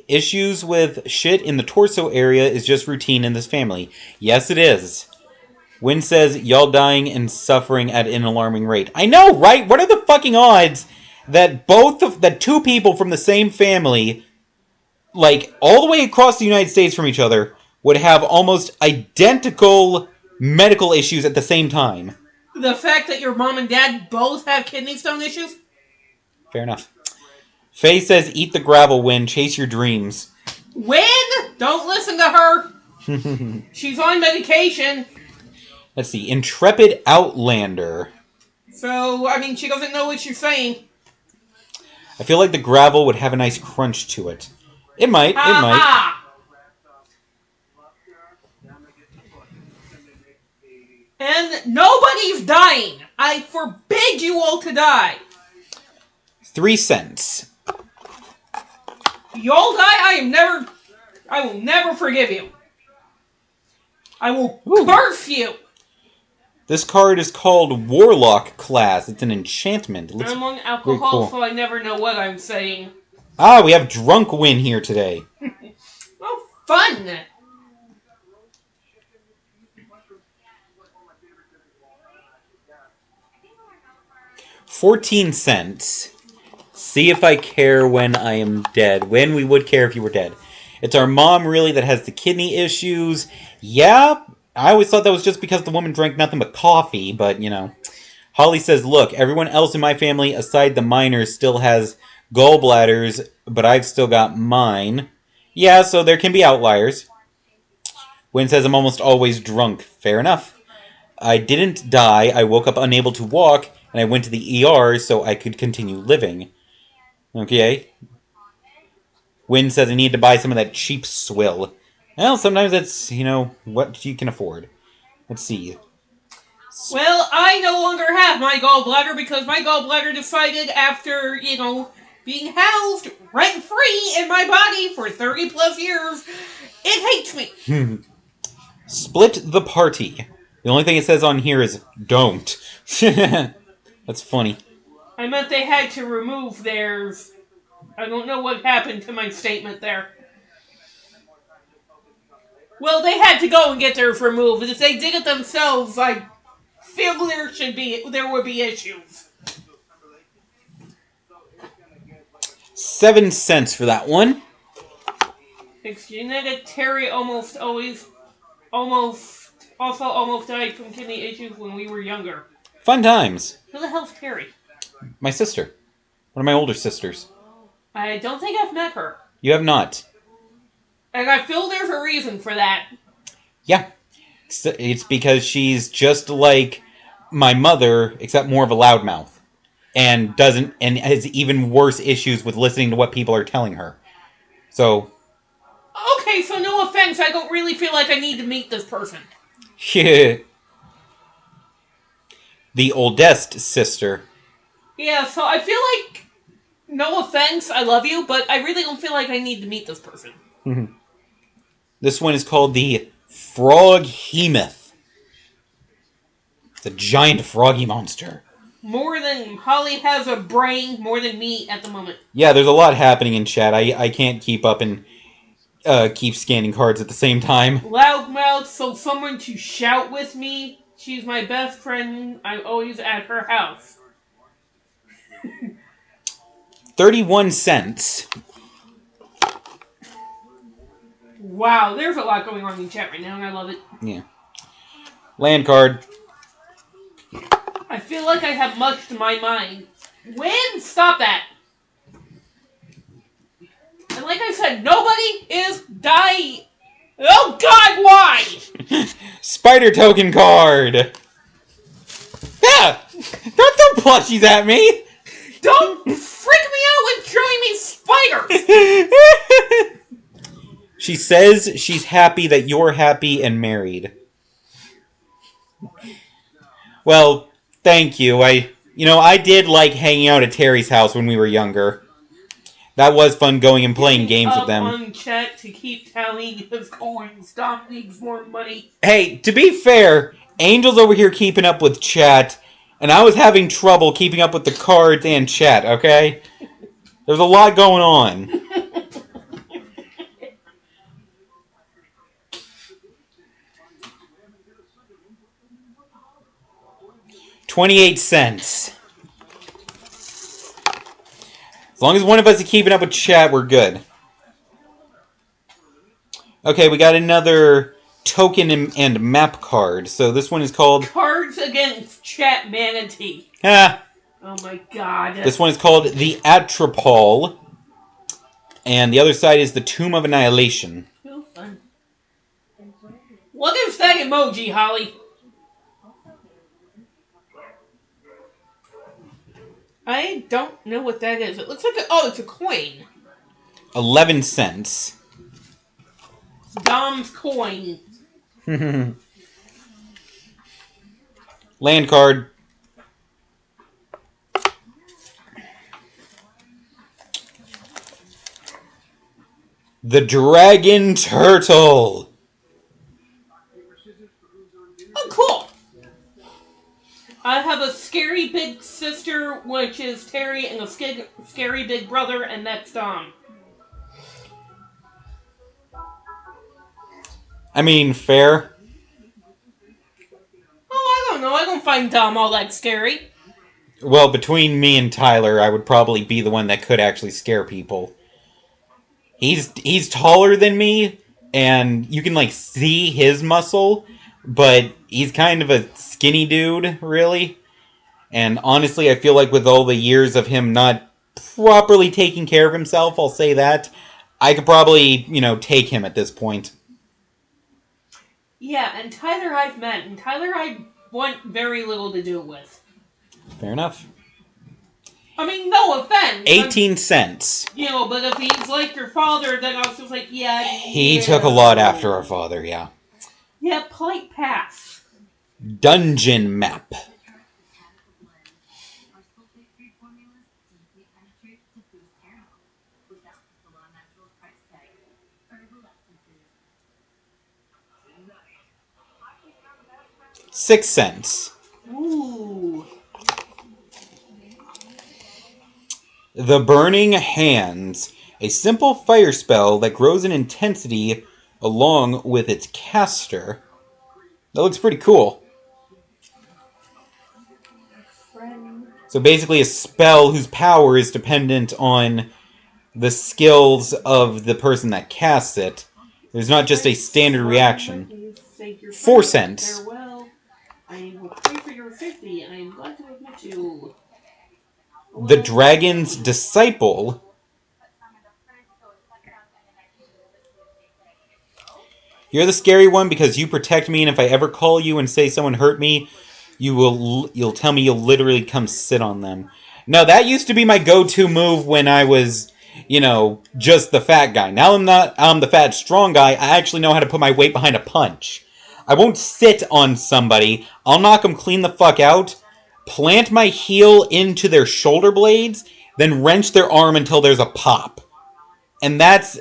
Issues with shit in the torso area is just routine in this family. Yes, it is. Wynn says, y'all dying and suffering at an alarming rate. I know, right? What are the fucking odds that that two people from the same family, like, all the way across the United States from each other, would have almost identical medical issues at the same time? The fact that your mom and dad both have kidney stone issues? Fair enough. Faye says, eat the gravel, Win. Chase your dreams. Win? Don't listen to her. She's on medication. Let's see. Intrepid Outlander. So, I mean, she doesn't know what she's saying. I feel like the gravel would have a nice crunch to it. It might. It might. And nobody's dying. I forbid you all to die. 3 cents. Y'all die, I will never forgive you. I will curse you. This card is called Warlock Class. It's an enchantment. It looks I'm on very alcohol, cool. so I never know what I'm saying. Ah, we have Drunk Win here today. Oh, fun! 14 cents. See if I care when I am dead. When we would care if you were dead. It's our mom, really, that has the kidney issues. Yeah, I always thought that was just because the woman drank nothing but coffee, but, you know. Holly says, look, everyone else in my family, aside the minors, still has gallbladders, but I've still got mine. Yeah, so there can be outliers. Wynn says, I'm almost always drunk. Fair enough. I didn't die. I woke up unable to walk, and I went to the ER so I could continue living. Okay. Wynn says I need to buy some of that cheap swill. Well, sometimes that's, you know, what you can afford. Let's see. Well, I no longer have my gallbladder because my gallbladder decided after, you know, being housed rent-free in my body for 30 plus years, it hates me. Split the party. The only thing it says on here is don't. That's funny. I meant they had to remove theirs. I don't know what happened to my statement there. Well, they had to go and get theirs removed, but if they did it themselves, I feel there would be issues. 7 cents for that one. It's genetic. Terry almost died from kidney issues when we were younger. Fun times. Who the hell's Terry? My sister. One of my older sisters. I don't think I've met her. You have not. And I feel there's a reason for that. Yeah. It's because she's just like my mother, except more of a loudmouth. And has even worse issues with listening to what people are telling her. So. Okay, so no offense, I don't really feel like I need to meet this person. Yeah. The oldest sister. Yeah, so I feel like, no offense, I love you, but I really don't feel like I need to meet this person. Mm-hmm. This one is called the Froghemoth. It's a giant froggy monster. More than Holly has a brain, more than me at the moment. Yeah, there's a lot happening in chat. I can't keep up, and keep scanning cards at the same time. Loudmouth, so someone to shout with me. She's my best friend. I'm always at her house. 31 cents. Wow, there's a lot going on in chat right now, and I love it. Yeah. Land card. I feel like I have much to my mind. When? Stop that. And like I said, nobody is dying. Oh God, why? Spider token card. Yeah, don't throw plushies at me. Don't freak me out with showing me spiders. She says she's happy that you're happy and married. Well, thank you. I did like hanging out at Terry's house when we were younger. That was fun going and playing games with them. On chat to keep tallying his coins. Dom needs more money. Hey, to be fair, Angel's over here keeping up with chat, and I was having trouble keeping up with the cards and chat, okay? There's a lot going on. $0.28. As long as one of us is keeping up with chat, we're good. Okay, we got another token and map card. So this one is called... Cards Against Chat Manatee. Ah. Oh my God. This one is called the Atropol. And the other side is the Tomb of Annihilation. Oh, fun. What is that emoji, Holly? I don't know what that is. It looks like it's a coin. 11 cents. Dom's coin. Land card. The Dragon Turtle. Oh, cool. I have a scary big sister, which is Terry, and a scary big brother, and that's Dom. I mean, fair. Oh, I don't know. I don't find Dom all that scary. Well, between me and Tyler, I would probably be the one that could actually scare people. He's taller than me, and you can, like, see his muscle, but he's kind of a skinny dude, really. And honestly, I feel like with all the years of him not properly taking care of himself, I'll say that, I could probably, take him at this point. Yeah, and Tyler I've met, and Tyler I want very little to do with. Fair enough. I mean, no offense. 18 cents. But if he's like your father, then I was just like, yeah. He took a lot after our father, yeah. Yeah, polite pass. Dungeon map. $0.06. Ooh. The Burning Hands. A simple fire spell that grows in intensity along with its caster. That looks pretty cool. So basically a spell whose power is dependent on the skills of the person that casts it. There's not just a standard reaction. 4 cents. Farewell. I will pray for your safety, and I am glad to have met you. The Dragon's Disciple. You're the scary one because you protect me, and if I ever call you and say someone hurt me, you'll tell me you'll literally come sit on them. No, that used to be my go-to move when I was, just the fat guy. Now I'm the fat, strong guy. I actually know how to put my weight behind a punch. I won't sit on somebody. I'll knock them clean the fuck out, plant my heel into their shoulder blades, then wrench their arm until there's a pop. And that's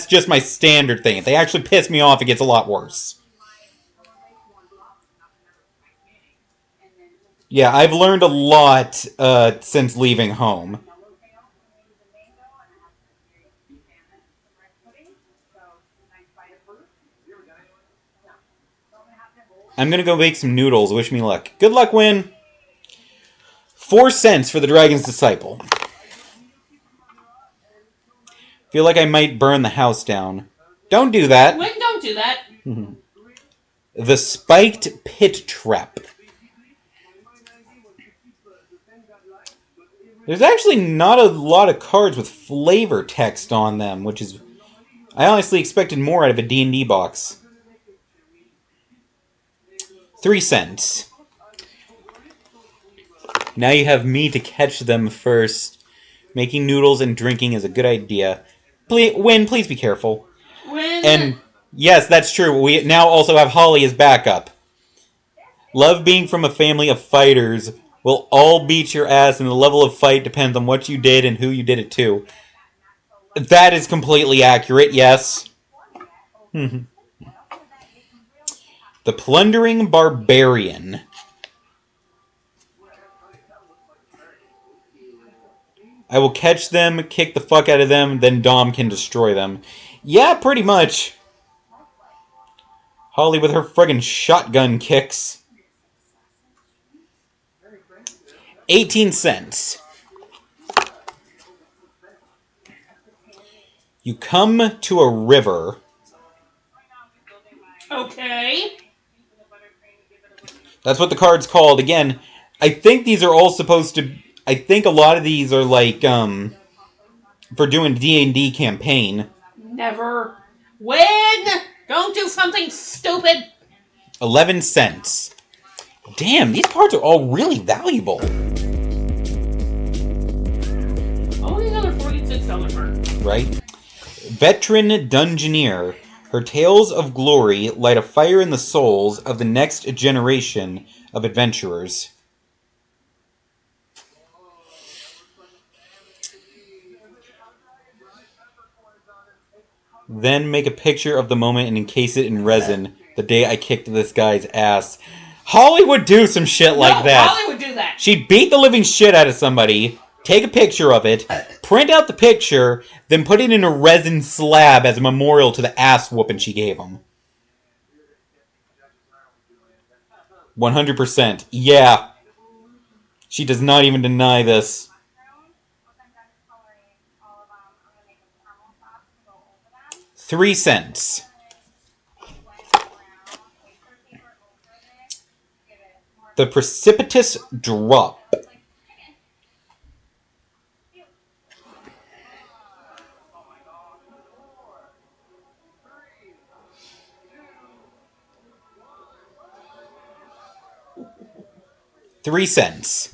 just my standard thing. If they actually piss me off, it gets a lot worse. Yeah, I've learned a lot since leaving home. I'm gonna go make some noodles. Wish me luck. Good luck, Win. 4 cents for the Dragon's Disciple. Feel like I might burn the house down. Don't do that. Win, don't do that. The Spiked Pit Trap. There's actually not a lot of cards with flavor text on them, which is... I honestly expected more out of a D&D box. 3 cents. Now you have me to catch them first. Making noodles and drinking is a good idea. Win, please be careful. Win. And yes, that's true. We now also have Holly as backup. Love being from a family of fighters. We'll all beat your ass, and the level of fight depends on what you did and who you did it to. That is completely accurate, yes. The Plundering Barbarian. I will catch them, kick the fuck out of them, then Dom can destroy them. Yeah, pretty much. Holly with her friggin' shotgun kicks. 18 cents. You come to a river. Okay. That's what the card's called. Again, I think these are all supposed to... I think a lot of these are like, for doing D&D campaign. Never. Win! Don't do something stupid! 11 cents. Damn, these cards are all really valuable. Only another $46 card. Right? Veteran Dungeoneer. Her tales of glory light a fire in the souls of the next generation of adventurers. Then make a picture of the moment and encase it in resin the day I kicked this guy's ass. Holly would do some shit like that. Holly would do that. She'd beat the living shit out of somebody, take a picture of it, print out the picture, then put it in a resin slab as a memorial to the ass whooping she gave him. 100%. Yeah. She does not even deny this. $0.03. The Precipitous Drop. $0.03.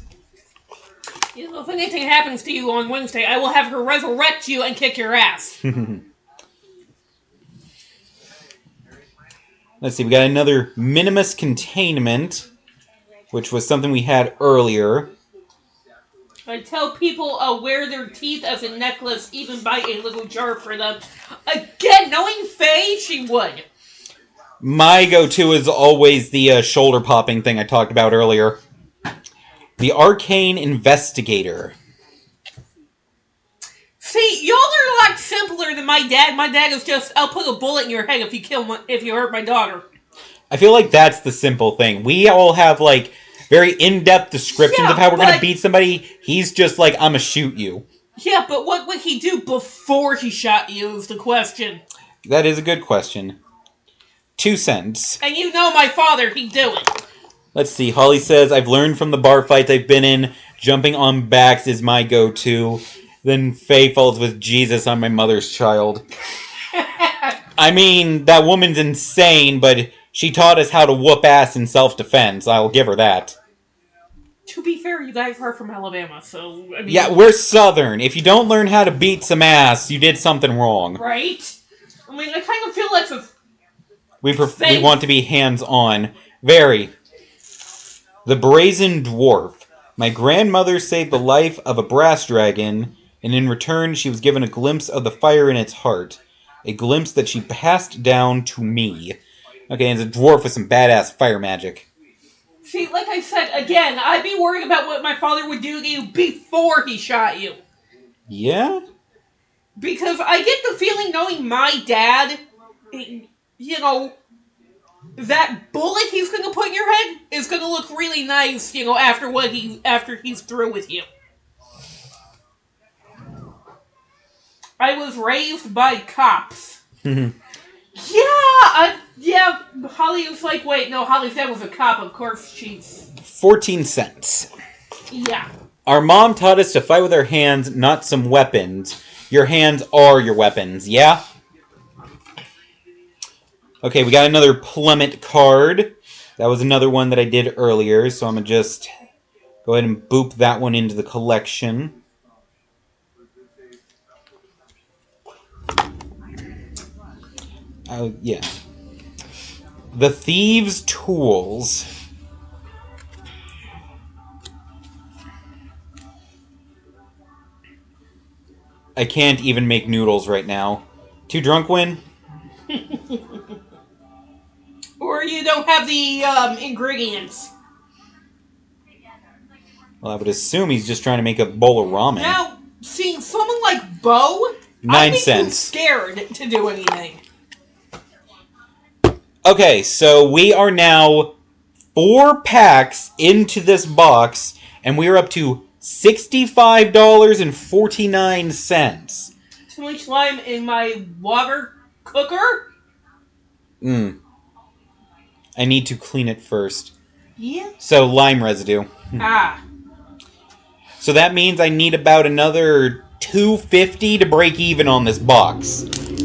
If anything happens to you on Wednesday, I will have her resurrect you and kick your ass. Let's see, we got another Minimus Containment, which was something we had earlier. I tell people wear their teeth as a necklace, even buy a little jar for them. Again, knowing Faye, she would. My go-to is always the shoulder-popping thing I talked about earlier. The Arcane Investigator. See, y'all are a lot simpler than my dad. My dad is just, I'll put a bullet in your head if you hurt my daughter. I feel like that's the simple thing. We all have, like, very in-depth descriptions of how we're going to beat somebody. He's just like, I'm going to shoot you. Yeah, but what would he do before he shot you is the question. That is a good question. 2 cents. And you know my father, he'd do it. Let's see. Holly says, I've learned from the bar fights I've been in. Jumping on backs is my go-to. Then Faye falls with Jesus on my mother's child. I mean, that woman's insane, but she taught us how to whoop ass in self-defense. I'll give her that. To be fair, you guys are from Alabama, so... I mean, yeah, we're Southern. If you don't learn how to beat some ass, you did something wrong. Right? I mean, I kind of feel like a... We want to be hands-on. Very. The Brazen Dwarf. My grandmother saved the life of a brass dragon, and in return she was given a glimpse of the fire in its heart. A glimpse that she passed down to me. Okay, and it's a dwarf with some badass fire magic. See, like I said, again, I'd be worried about what my father would do to you before he shot you. Yeah? Because I get the feeling, knowing my dad, you know, that bullet he's gonna put in your head is gonna look really nice, after he's through with you. I was raised by cops. Yeah, Holly was like, wait, no, Holly's dad was a cop, of course she's... 14 cents. Yeah. Our mom taught us to fight with our hands, not some weapons. Your hands are your weapons, yeah? Okay, we got another plummet card. That was another one that I did earlier, so I'm going to just go ahead and boop that one into the collection. Oh, yeah. The Thieves' Tools. I can't even make noodles right now. Too drunk, Win? Or you don't have the ingredients. Well, I would assume he's just trying to make a bowl of ramen. Now, seeing someone like Bo, 9 I'd be cents. too scared to do anything. Okay, so we are now 4 packs into this box, and we are up to $65.49. Too much lime in my water cooker? I need to clean it first. Yeah. So, lime residue. Ah. So that means I need about another $2.50 to break even on this box.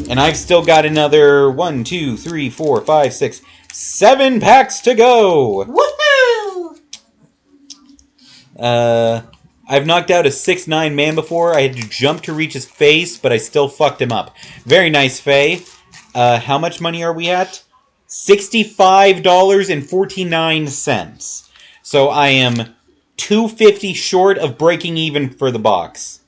And I've still got another 1, 2, 3, 4, 5, 6, 7 packs to go! Woohoo! I've knocked out a 6'9" man before. I had to jump to reach his face, but I still fucked him up. Very nice, Faye. How much money are we at? $65.49. So I am $2.50 short of breaking even for the box.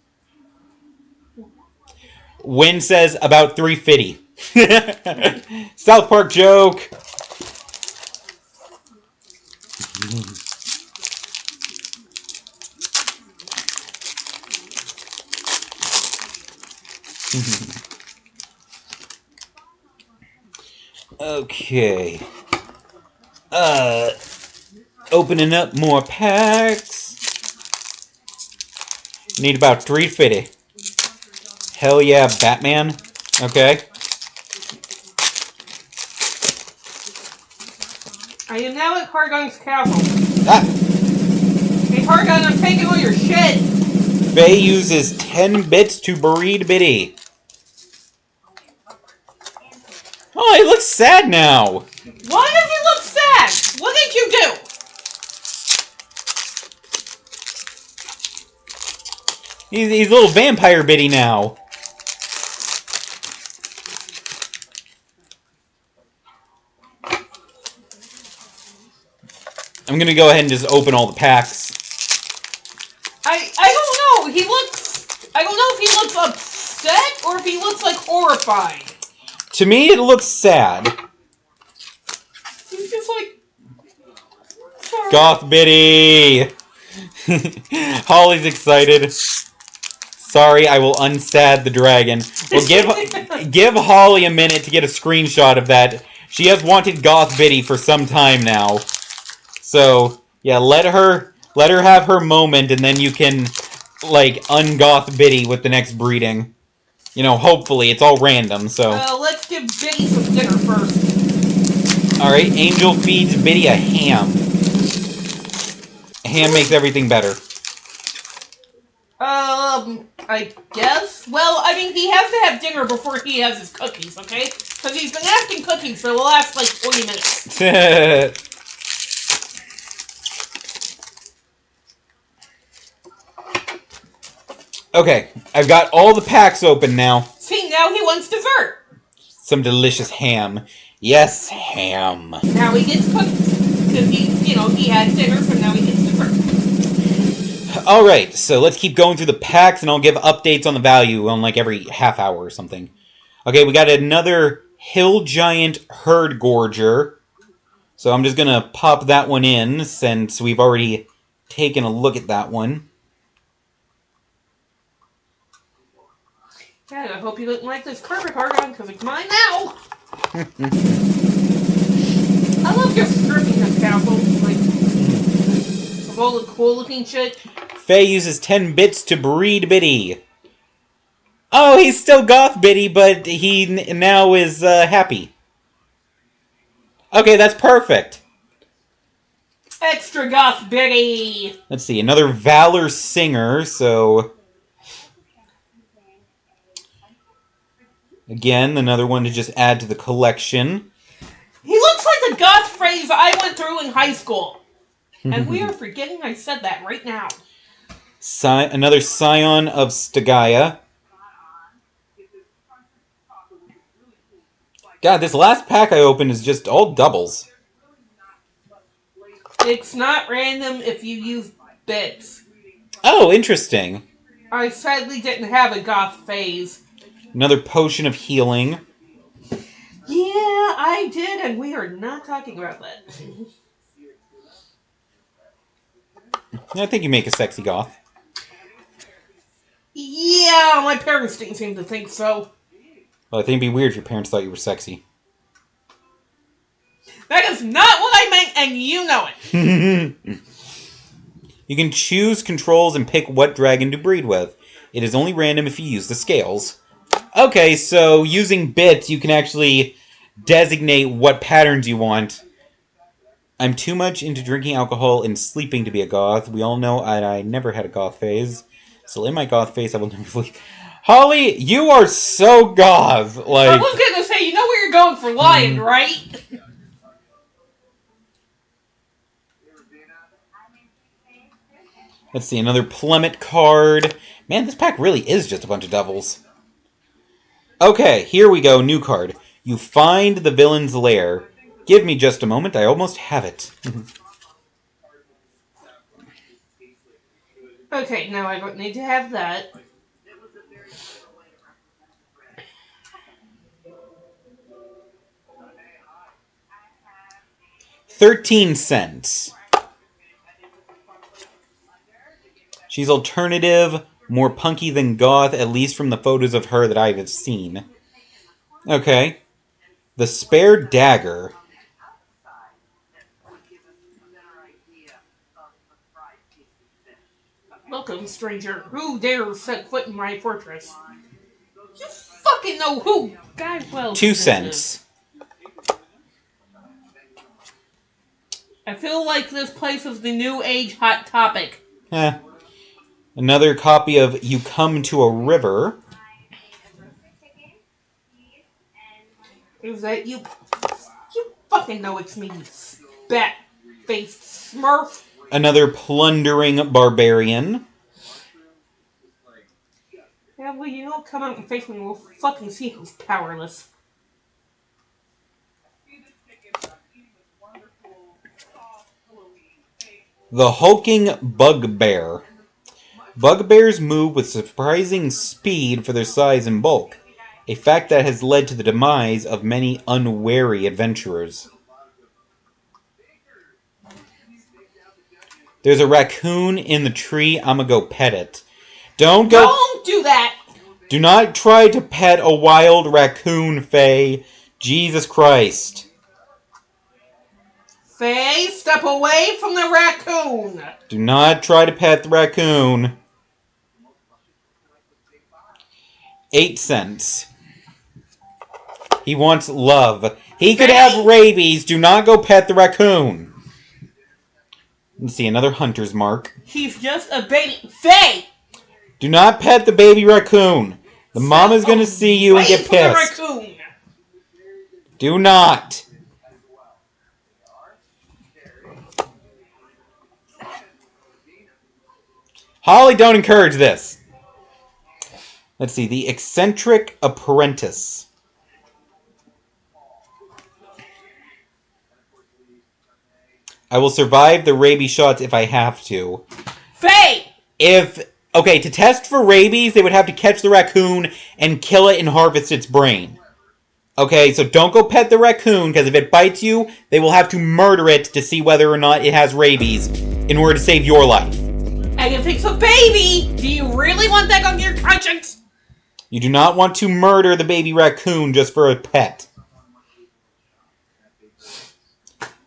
Win says about $3.50. South Park joke. Okay. Opening up more packs. Need about $3.50. Hell yeah, Batman. Okay. I am now at Hargon's castle. Ah! Hey Hargon, I'm taking all your shit! Faye uses 10 bits to breed Biddy. Oh, he looks sad now. Why does he look sad? What did you do? He's a little vampire Biddy now. I'm gonna go ahead and just open all the packs. I don't know. I don't know if he looks upset or if he looks like horrified. To me, it looks sad. He's just like... Sorry. Goth Biddy! Holly's excited. Sorry, I will unsad the dragon. Well, give Holly a minute to get a screenshot of that. She has wanted Goth Biddy for some time now. So, yeah, let her have her moment, and then you can, like, ungoth Biddy with the next breeding. You know, hopefully. It's all random, so... let's give Biddy some dinner first. Alright, Angel feeds Biddy a ham. Ham makes everything better. I guess? Well, I mean, he has to have dinner before he has his cookies, okay? Because he's been asking cookies for the last, like, 20 minutes. Okay, I've got all the packs open now. See, now he wants dessert. Some delicious ham. Yes, ham. Now he gets cookies. Because he had dinner, so now he gets dessert. Alright, so let's keep going through the packs, and I'll give updates on the value on, like, every half hour or something. Okay, we got another Hill Giant Herd Gorger. So I'm just gonna pop that one in, since we've already taken a look at that one. Yeah, I hope you didn't like this carpet, Hargon, because it's mine now! love just stripping his castle, like, of all the cool looking shit. Faye uses 10 bits to breed Biddy. Oh, he's still goth Biddy, but he now is happy. Okay, that's perfect. Extra goth Biddy! Let's see, another Valor Singer, so... Again, another one to just add to the collection. He looks like the goth phrase I went through in high school. And we are forgetting I said that right now. Another Scion of Stagaya. God, this last pack I opened is just all doubles. It's not random if you use bits. Oh, interesting. I sadly didn't have a goth phase. Another Potion of Healing. Yeah, I did, and we are not talking about that. I think you make a sexy goth. Yeah, my parents didn't seem to think so. Well, I think it'd be weird if your parents thought you were sexy. That is not what I meant, and you know it. You can choose controls and pick what dragon to breed with. It is only random if you use the scales. Okay, so using bits, you can actually designate what patterns you want. I'm too much into drinking alcohol and sleeping to be a goth. We all know I never had a goth phase. So in my goth phase, I will never sleep. Holly, you are so goth. Like, I was gonna say, you know where you're going for lion, right? Let's see, another plummet card. Man, this pack really is just a bunch of devils. Okay, here we go, new card. You find the villain's lair. Give me just a moment, I almost have it. Okay, now I don't need to have that. $0.13. She's alternative, more punky than goth, at least from the photos of her that I've seen. Okay. The Spare Dagger. Welcome, stranger. Who dares set foot in my fortress? You fucking know who! God, well... 2 cents. I feel like this place is the new age hot topic. Another copy of You Come to a River. Is that you? You fucking know it's me, spat-faced smurf. Another Plundering Barbarian. Yeah, well, you don't come out and face me, we'll fucking see who's powerless. The Hulking Bugbear. Bugbears move with surprising speed for their size and bulk, a fact that has led to the demise of many unwary adventurers. There's a raccoon in the tree, I'ma go pet it. Don't do that! Do not try to pet a wild raccoon, Faye. Jesus Christ. Faye, step away from the raccoon! Do not try to pet the raccoon. 8 cents. He wants love. He could have rabies. Do not go pet the raccoon. Let's see, another hunter's mark. He's just a baby. Faye! Do not pet the baby raccoon. The mama's gonna see you and get pissed. Raccoon. Do not. Holly, don't encourage this. Let's see, the Eccentric Apprentice. I will survive the rabies shots if I have to. Faye! Okay, to test for rabies, they would have to catch the raccoon and kill it and harvest its brain. Okay, so don't go pet the raccoon, because if it bites you, they will have to murder it to see whether or not it has rabies in order to save your life. And if it's a baby, do you really want that on your conscience? You do not want to murder the baby raccoon just for a pet.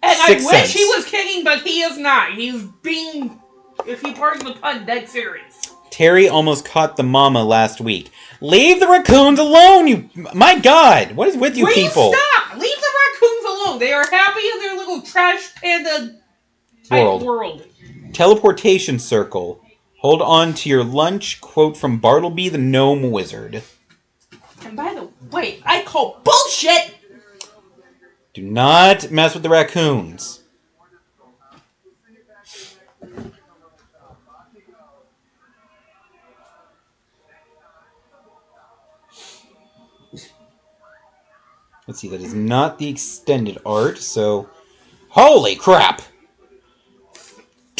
And 6 I wish cents. he was kidding, but he is not. He's being, if you pardon the pun, dead serious. Terry almost caught the mama last week. Leave the raccoons alone, you... My God, what is with you people? Stop! Leave the raccoons alone. They are happy in their little trash panda type world. Teleportation circle. Hold on to your lunch. Quote from Bartleby the Gnome Wizard. And by the way, I call bullshit! Do not mess with the raccoons. Let's see, that is not the extended art, so... Holy crap!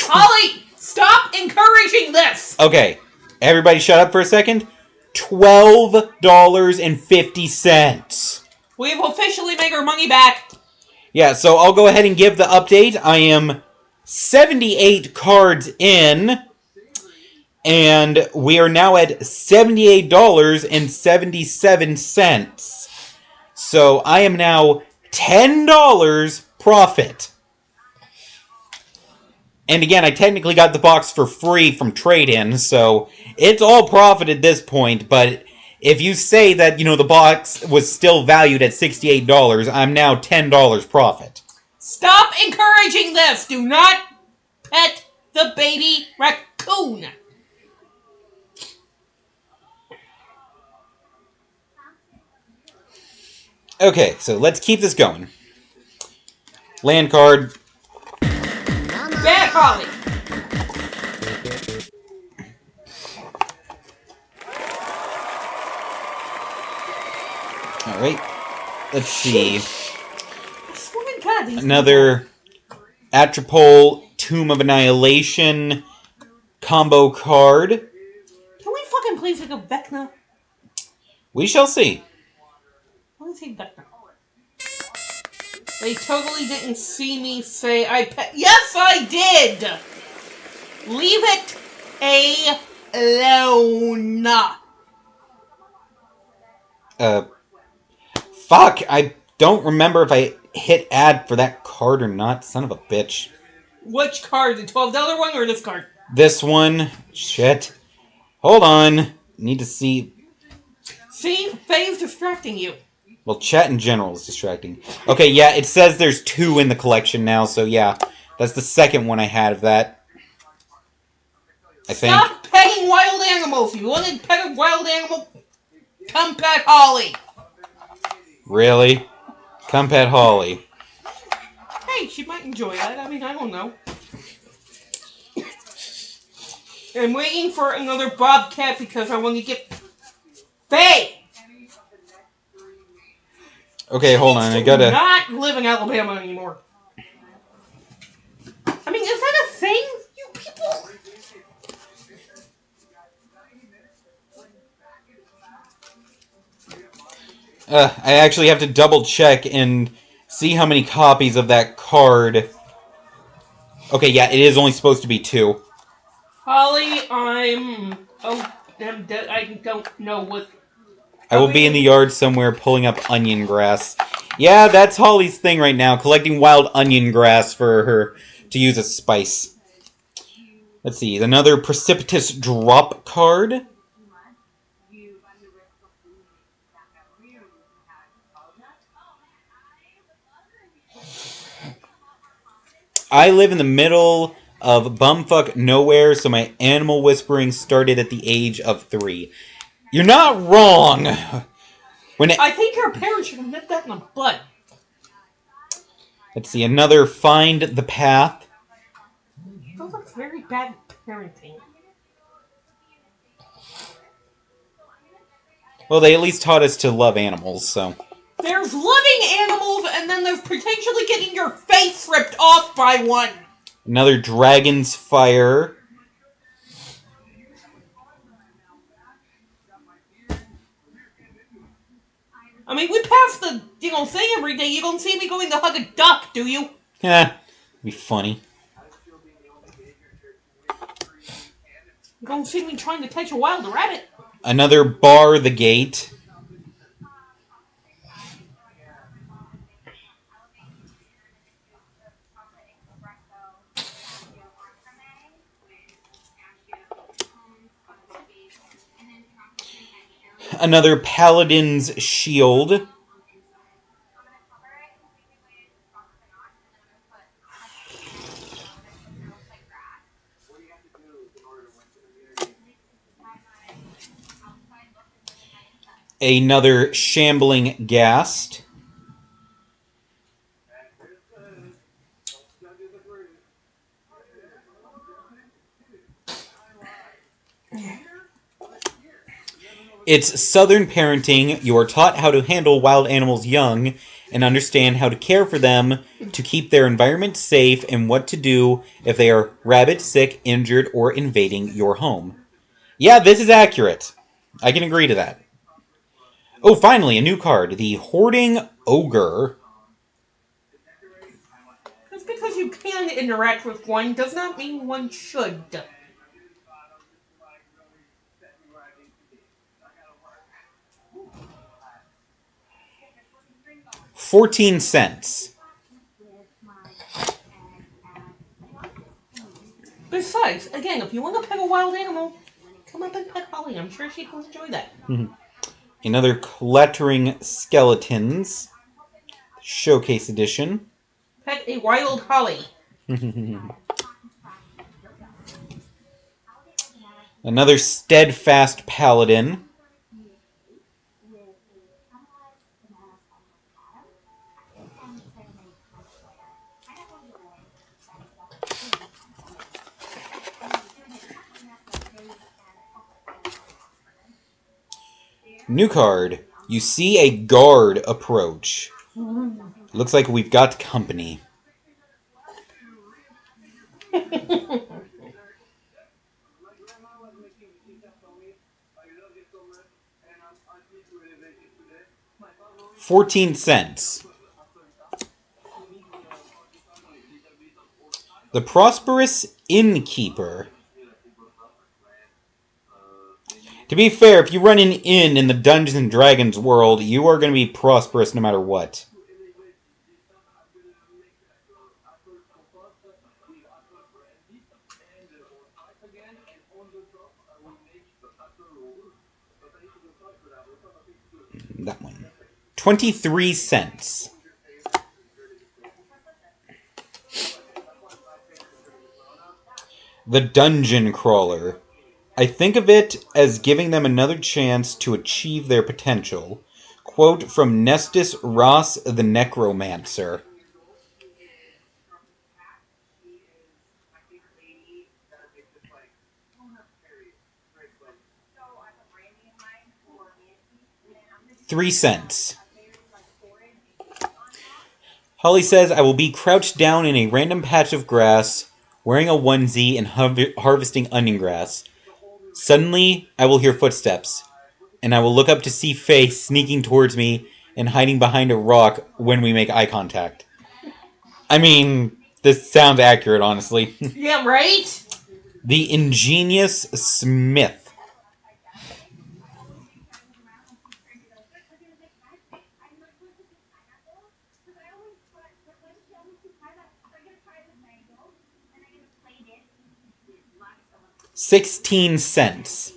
Holly, stop encouraging this! Okay, everybody shut up for a second. $12.50. We've officially made our money back. Yeah, so I'll go ahead and give the update. I am 78 cards in, and we are now at $78.77. So I am now $10 profit. And again, I technically got the box for free from trade-in, so it's all profit at this point, but if you say that, you know, the box was still valued at $68, I'm now $10 profit. Stop encouraging this! Do not pet the baby raccoon! Okay, so let's keep this going. Land card. Bad Holly! Alright, let's see. I swear to God, these Another Atropole Tomb of Annihilation combo card. Can we fucking please pick up Vecna? We shall see. I want to take Vecna. They totally didn't see me say I pet. Yes, I did! Leave it alone. Fuck, I don't remember if I hit add for that card or not. Son of a bitch. Which card? The $12 one or this card? This one. Shit. Hold on. Need to see. See? Faye's distracting you. Well, chat in general is distracting. Okay, yeah, it says there's 2 in the collection now, so yeah. That's the second one I had of that. I think. Stop petting wild animals. If you want to pet a wild animal, come pet Holly. Really? Come pet Holly. Hey, she might enjoy that. I mean, I don't know. I'm waiting for another bobcat because I want to get Faye. Okay, hold on. I gotta. Not live in Alabama anymore. I mean, is that a thing, you people? I actually have to double check and see how many copies of that card. Okay, yeah, it is only supposed to be 2. Holly, I'm dead. I don't know what. I will be in the yard somewhere pulling up onion grass. Yeah, that's Holly's thing right now, collecting wild onion grass for her to use as spice. Let's see, another precipitous drop card. I live in the middle of bumfuck nowhere, so my animal whispering started at the age of 3. You're not wrong! I think your parents should have nipped that in the bud. Let's see, another Find the Path. Those are very bad parenting. Well, they at least taught us to love animals, so... There's loving animals, and then there's potentially getting your face ripped off by one. Another Dragon's Fire. I mean, we pass the, thing every day. You don't see me going to hug a duck, do you? Eh, be funny. You don't see me trying to catch a wild rabbit. Another Bar the Gate. Another Paladin's Shield. Another Shambling Ghast. It's Southern parenting. You are taught how to handle wild animals young and understand how to care for them to keep their environment safe and what to do if they are rabid, sick, injured, or invading your home. Yeah, this is accurate. I can agree to that. Oh, finally, a new card. The Hoarding Ogre. Just because you can interact with one does not mean one should. 14 cents. Besides, again, if you want to pet a wild animal, come up and pet Holly. I'm sure she'd enjoy that. Another Clattering Skeletons. Showcase Edition. Pet a wild Holly. Another Steadfast Paladin. New card. You see a guard approach. Looks like we've got company. $0.14. The Prosperous Innkeeper. To be fair, if you run an inn in the Dungeons and Dragons world, you are going to be prosperous no matter what. That one. 23 cents. The Dungeon Crawler. I think of it as giving them another chance to achieve their potential. Quote from Nestus Ross the Necromancer. $0.03. Holly says, I will be crouched down in a random patch of grass, wearing a onesie and harvesting onion grass. Suddenly, I will hear footsteps, and I will look up to see Faye sneaking towards me and hiding behind a rock when we make eye contact. I mean, this sounds accurate, honestly. Yeah, right? The Ingenious Smith. $0.16.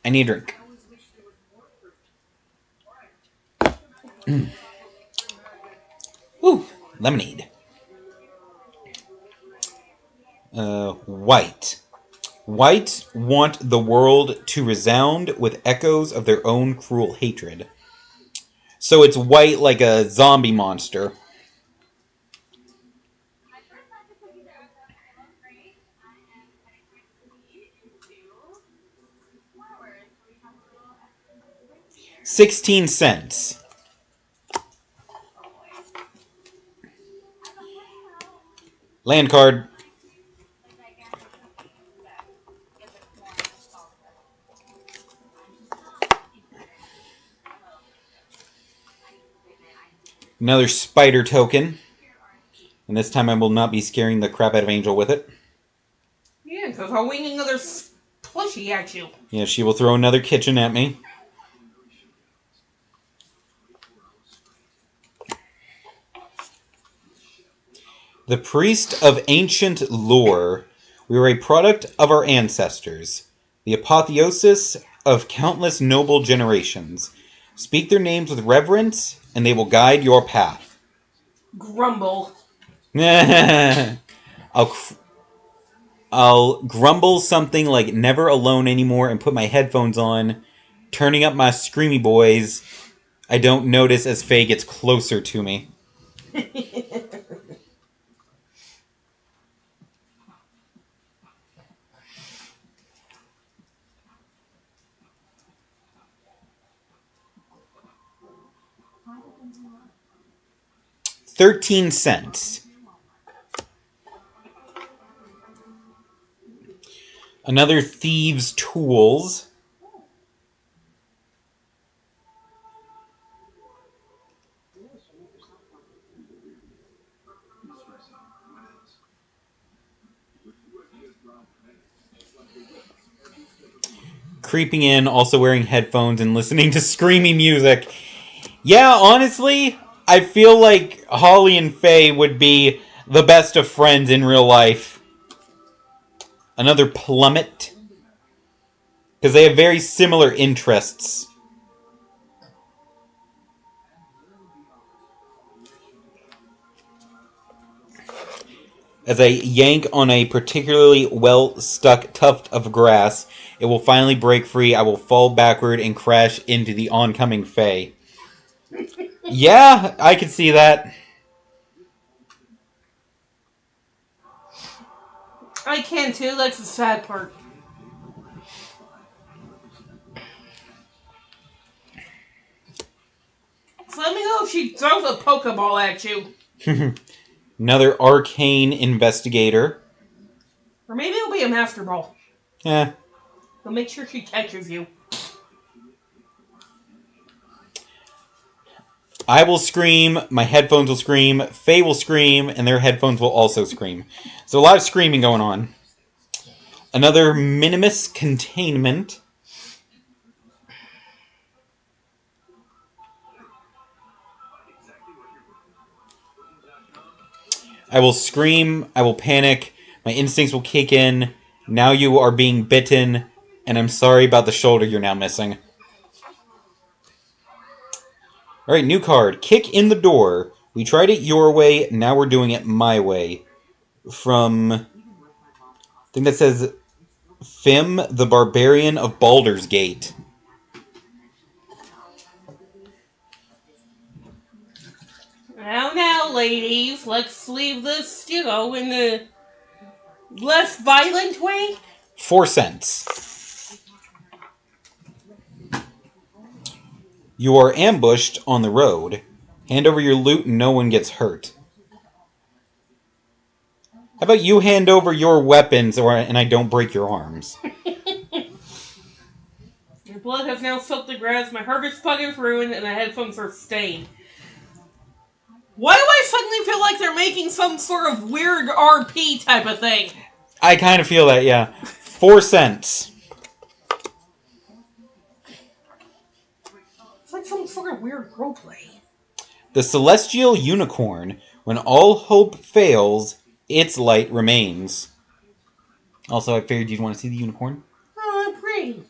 I need a drink. Ooh, lemonade. White. White want the world to resound with echoes of their own cruel hatred. So it's white like a zombie monster. $0.16. Land card. Another spider token. And this time I will not be scaring the crap out of Angel with it. Yeah, because I'll wing another plushie at you. Yeah, she will throw another kitchen at me. The Priest of Ancient Lore. We are a product of our ancestors. The apotheosis of countless noble generations. Speak their names with reverence, and they will guide your path. Grumble. I'll grumble something like never alone anymore and put my headphones on, turning up my screamy boys. I don't notice as Faye gets closer to me. 13 cents. Another Thieves' Tools. Creeping in, also wearing headphones and listening to screamy music. Yeah, honestly, I feel like Holly and Faye would be the best of friends in real life. Another Plummet. Because they have very similar interests. As I yank on a particularly well-stuck tuft of grass, it will finally break free. I will fall backward and crash into the oncoming Fae. Yeah, I can see that. I can too, that's the sad part. So let me know if she throws a Pokeball at you. Another arcane investigator. Or maybe it'll be a Master Ball. Eh. But make sure she catches you. I will scream, my headphones will scream, Faye will scream, and their headphones will also scream. So a lot of screaming going on. Another Minimus Containment. I will scream, I will panic, my instincts will kick in, now you are being bitten, and I'm sorry about the shoulder you're now missing. Alright, new card. Kick in the door. We tried it your way, now we're doing it my way. From, I think that says, Fim, the Barbarian of Baldur's Gate. Now, ladies, let's leave this, in the less violent way. 4 cents. You are ambushed on the road. Hand over your loot and no one gets hurt. How about you hand over your weapons and I don't break your arms? Your blood has now soaked the grass, my harvest plug is ruined, and the headphones are stained. Why do I suddenly feel like they're making some sort of weird RP type of thing? I kind of feel that, yeah. 4 cents. It's like some sort of weird roleplay. The Celestial Unicorn. When all hope fails, its light remains. Also, I figured you'd want to see the unicorn. Oh, pretty.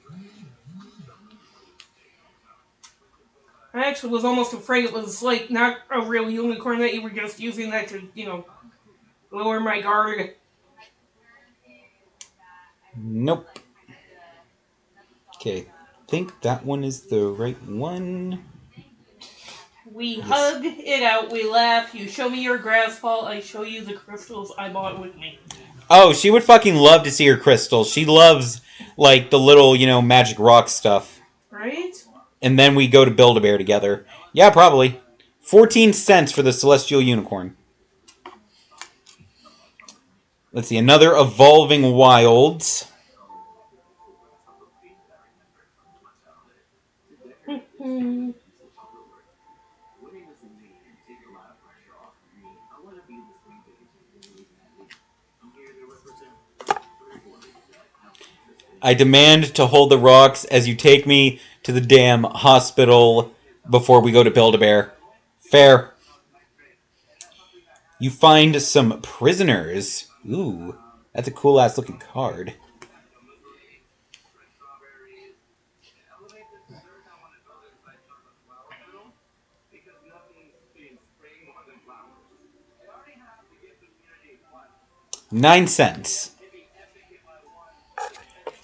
I actually was almost afraid it was, not a real unicorn, that you were just using that to, lower my guard. Nope. Okay, I think that one is the right one. We hug it out, we laugh, you show me your grass fall, I show you the crystals I bought with me. Oh, she would fucking love to see her crystals. She loves, the little, magic rock stuff. Right? And then we go to Build-A-Bear together. Yeah, probably. 14 cents for the Celestial Unicorn. Let's see, another Evolving Wilds. I demand to hold the rocks as you take me to the damn hospital before we go to Build-A-Bear. Fair. You find some prisoners. Ooh, that's a cool-ass looking card. 9 cents.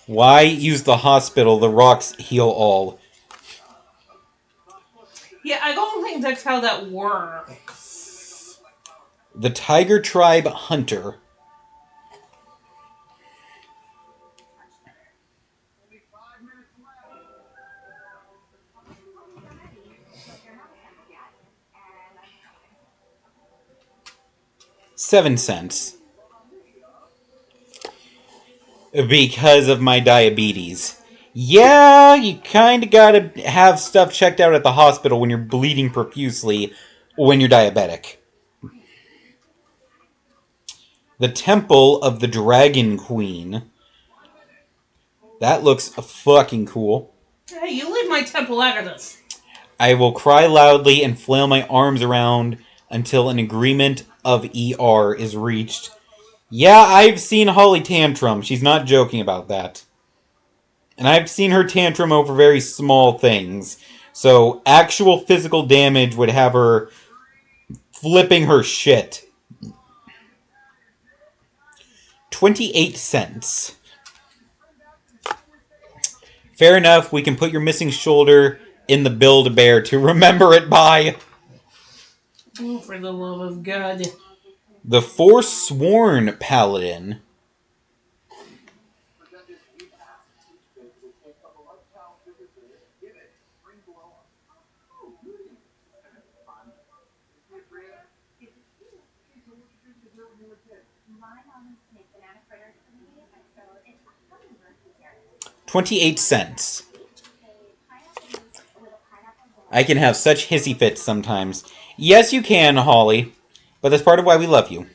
Why use the hospital? The rocks heal all. Yeah, I don't think that's how that works. The Tiger Tribe Hunter. $0.07. Because of my diabetes. Yeah, you kinda gotta have stuff checked out at the hospital when you're bleeding profusely when you're diabetic. The Temple of the Dragon Queen. That looks fucking cool. Hey, you leave my temple out of this. I will cry loudly and flail my arms around until an agreement of ER is reached. Yeah, I've seen Holly tantrum. She's not joking about that. And I've seen her tantrum over very small things. So actual physical damage would have her flipping her shit. 28 cents. Fair enough, we can put your missing shoulder in the Build-A-Bear to remember it by. Oh, for the love of God. The Forsworn Paladin. $0.28. I can have such hissy fits sometimes. Yes, you can, Holly. But that's part of why we love you.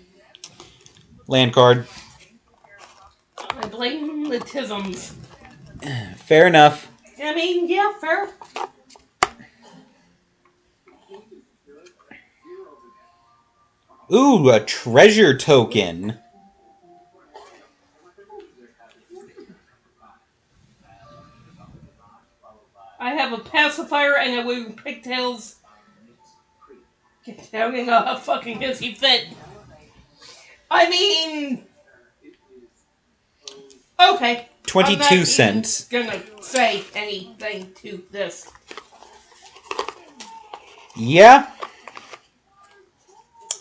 Land card. I blame the tisms. Fair enough. I mean, yeah, fair. Ooh, a treasure token. I have a pacifier and a wearing pigtails. Having a fucking hissy fit. I mean... Okay. 22 cents. I'm not even gonna say anything to this. Yeah.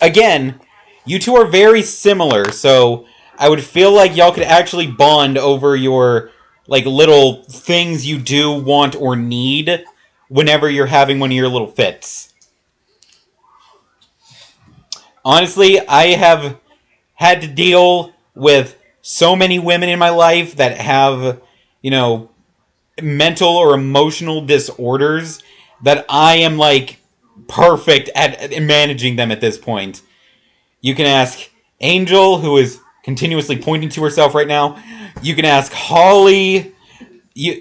Again, you two are very similar, so I would feel like y'all could actually bond over your, like, little things you do want or need whenever you're having one of your little fits. Honestly, I have had to deal with so many women in my life that have, you know, mental or emotional disorders that I am, like, perfect at managing them at this point. You can ask Angel, who is continuously pointing to herself right now. You can ask Holly.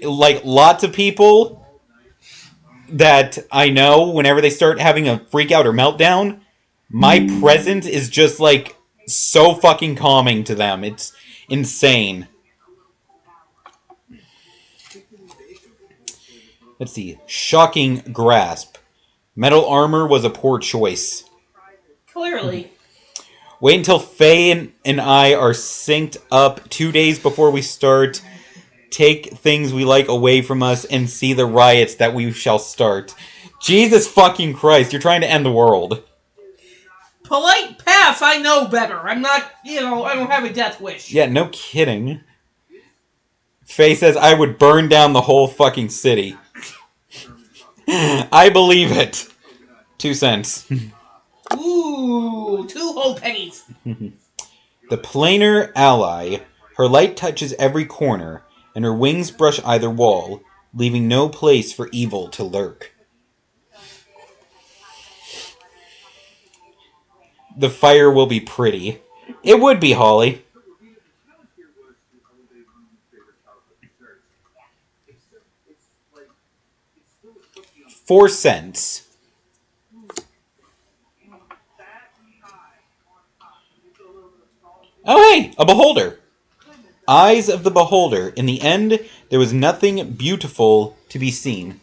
Like, lots of people that I know, whenever they start having a freak out or meltdown, my presence is just, like, so fucking calming to them. It's insane. Let's see. Shocking Grasp. Metal armor was a poor choice. Clearly. Wait until Faye and I are synced up 2 days before we start. Take things we like away from us and see the riots that we shall start. Jesus fucking Christ, you're trying to end the world. Polite pass, I know better. I'm not, I don't have a death wish. Yeah, no kidding. Faye says I would burn down the whole fucking city. I believe it. 2 cents. Ooh, 2 whole pennies. The planar ally. Her light touches every corner, and her wings brush either wall, leaving no place for evil to lurk. The fire will be pretty. It would be, Holly. $0.04. Oh, hey! A beholder! Eyes of the beholder. In the end, there was nothing beautiful to be seen.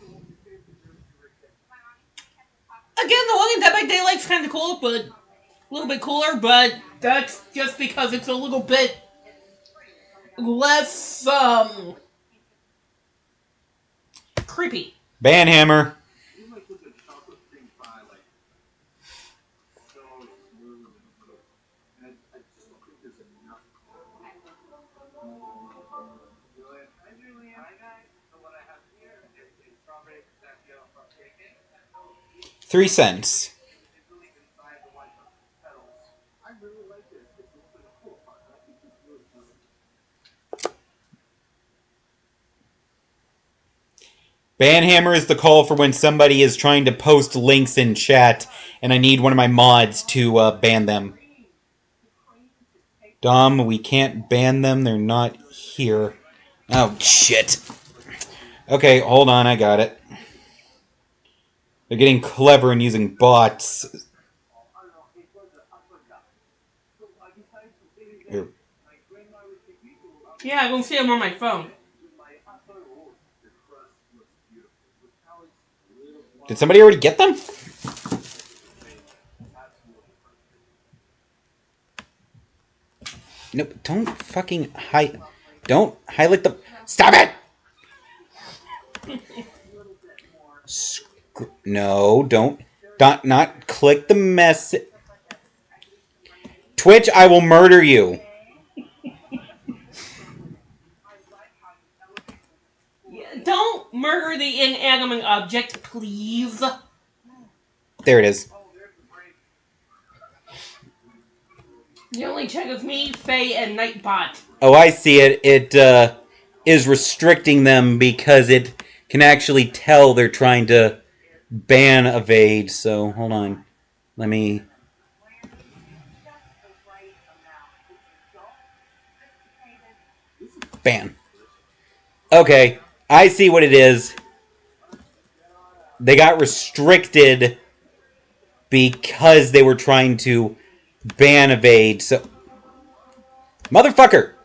Again, the one in Dead by Daylight's kind of cool, but a little bit cooler, but That's just because it's a little bit less, creepy. Banhammer. $0.03. Banhammer is the call for when somebody is trying to post links in chat, and I need one of my mods to ban them. Dom, we can't ban them. They're not here. Oh, shit. Okay, hold on. I got it. They're getting clever and using bots. Here. Yeah, I don't see them on my phone. Did somebody already get them? Nope, don't fucking hide. Don't highlight the. Stop it! No, don't. Not click the mess. Twitch, I will murder you. Don't murder the inanimate object, please. There it is. You only check with me, Faye, and Nightbot. Oh, I see it. It is restricting them because it can actually tell they're trying to ban evade. So, hold on. Let me... Ban. Okay, I see what it is. They got restricted because they were trying to ban evade. So, motherfucker!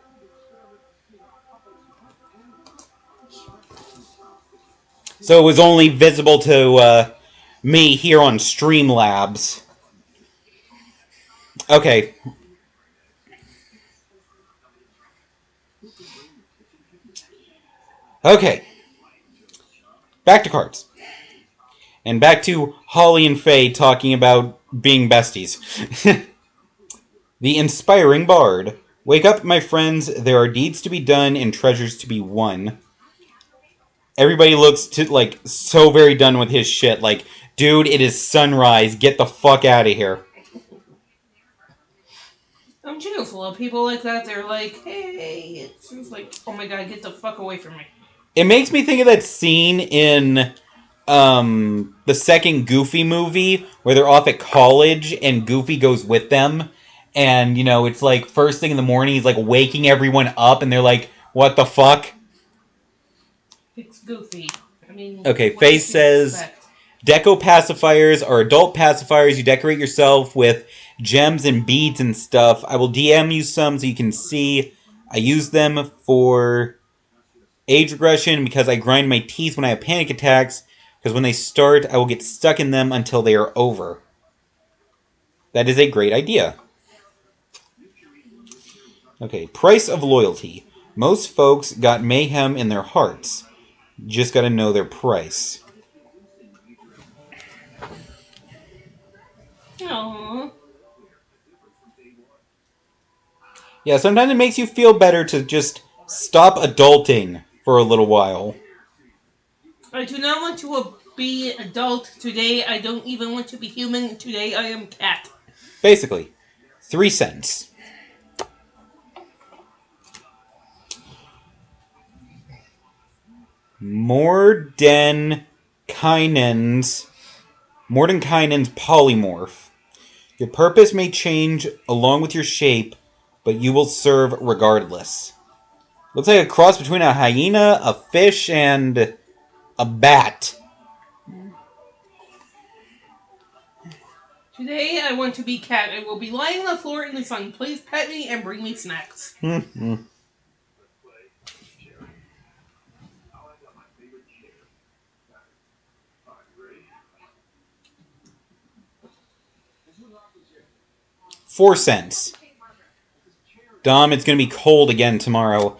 So it was only visible to me here on Streamlabs. Okay. Okay. Back to cards. And back to Holly and Faye talking about being besties. The Inspiring Bard. Wake up, my friends. There are deeds to be done and treasures to be won. Everybody looks like so very done with his shit. Like, dude, it is sunrise. Get the fuck out of here. I'm sure full of people like that. They're like, hey, it seems like, oh my god, get the fuck away from me. It makes me think of that scene in the second Goofy movie where they're off at college and Goofy goes with them. And, you know, it's like first thing in the morning, he's like waking everyone up and they're like, what the fuck? It's Goofy. I mean, okay, Faye says, Deco pacifiers are adult pacifiers. You decorate yourself with gems and beads and stuff. I will DM you some so you can see. I use them for age regression because I grind my teeth when I have panic attacks. Because when they start, I will get stuck in them until they are over. That is a great idea. Okay, price of loyalty. Most folks got mayhem in their hearts. Just gotta know their price. Aww. Yeah, sometimes it makes you feel better to just stop adulting for a little while. I do not want to be adult today. I don't even want to be human today. I am cat. Basically, 3 cents. Mordenkainen's polymorph. Your purpose may change along with your shape, but you will serve regardless. Looks like a cross between a hyena, a fish, and a bat. Today I want to be cat. I will be lying on the floor in the sun. Please pet me and bring me snacks. $4. Dom, it's going to be cold again tomorrow.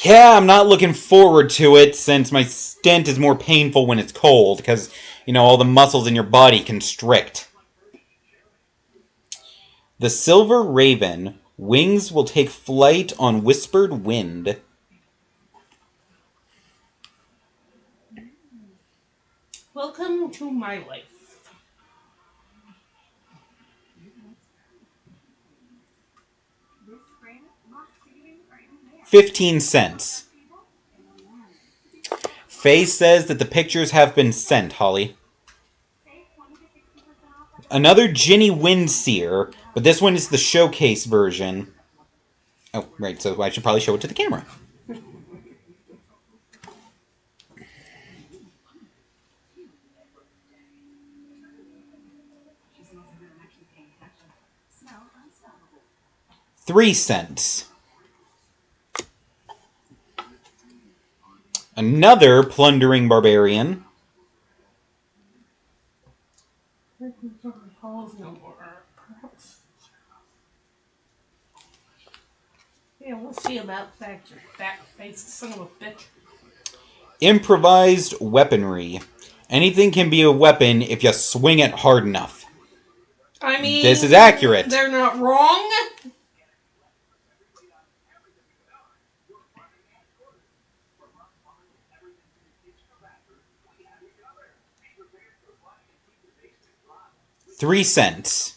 Yeah, I'm not looking forward to it since my stint is more painful when it's cold because, all the muscles in your body constrict. The Silver Raven. Wings will take flight on whispered wind. Welcome to my life. 15 cents. Faye says that the pictures have been sent, Holly. Another Ginny Windseer, but this one is the showcase version. Oh, right, so I should probably show it to the camera. $0.03. Another Plundering Barbarian. Yeah, we'll see about that face son of a bitch. Improvised Weaponry. Anything can be a weapon if you swing it hard enough. I mean, this is accurate. They're not wrong. $0.03.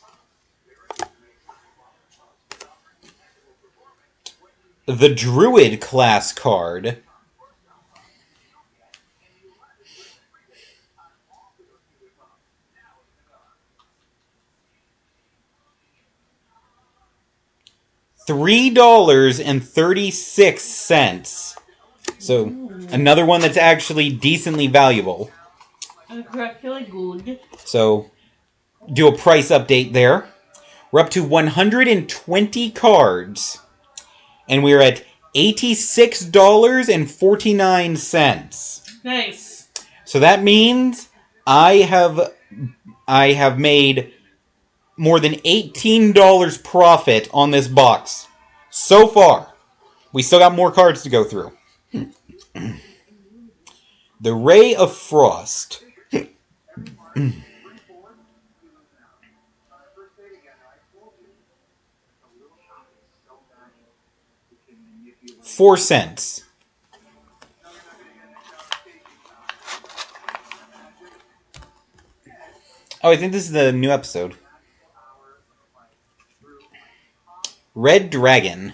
The Druid class card. $3.36. So, another one that's actually decently valuable. Actually good. So, do a price update there. We're up to 120 cards. And we're at $86.49. Nice. So that means I have made more than $18 profit on this box. So far. We still got more cards to go through. The Ray of Frost. 4 cents. Oh, I think this is the new episode. Red Dragon.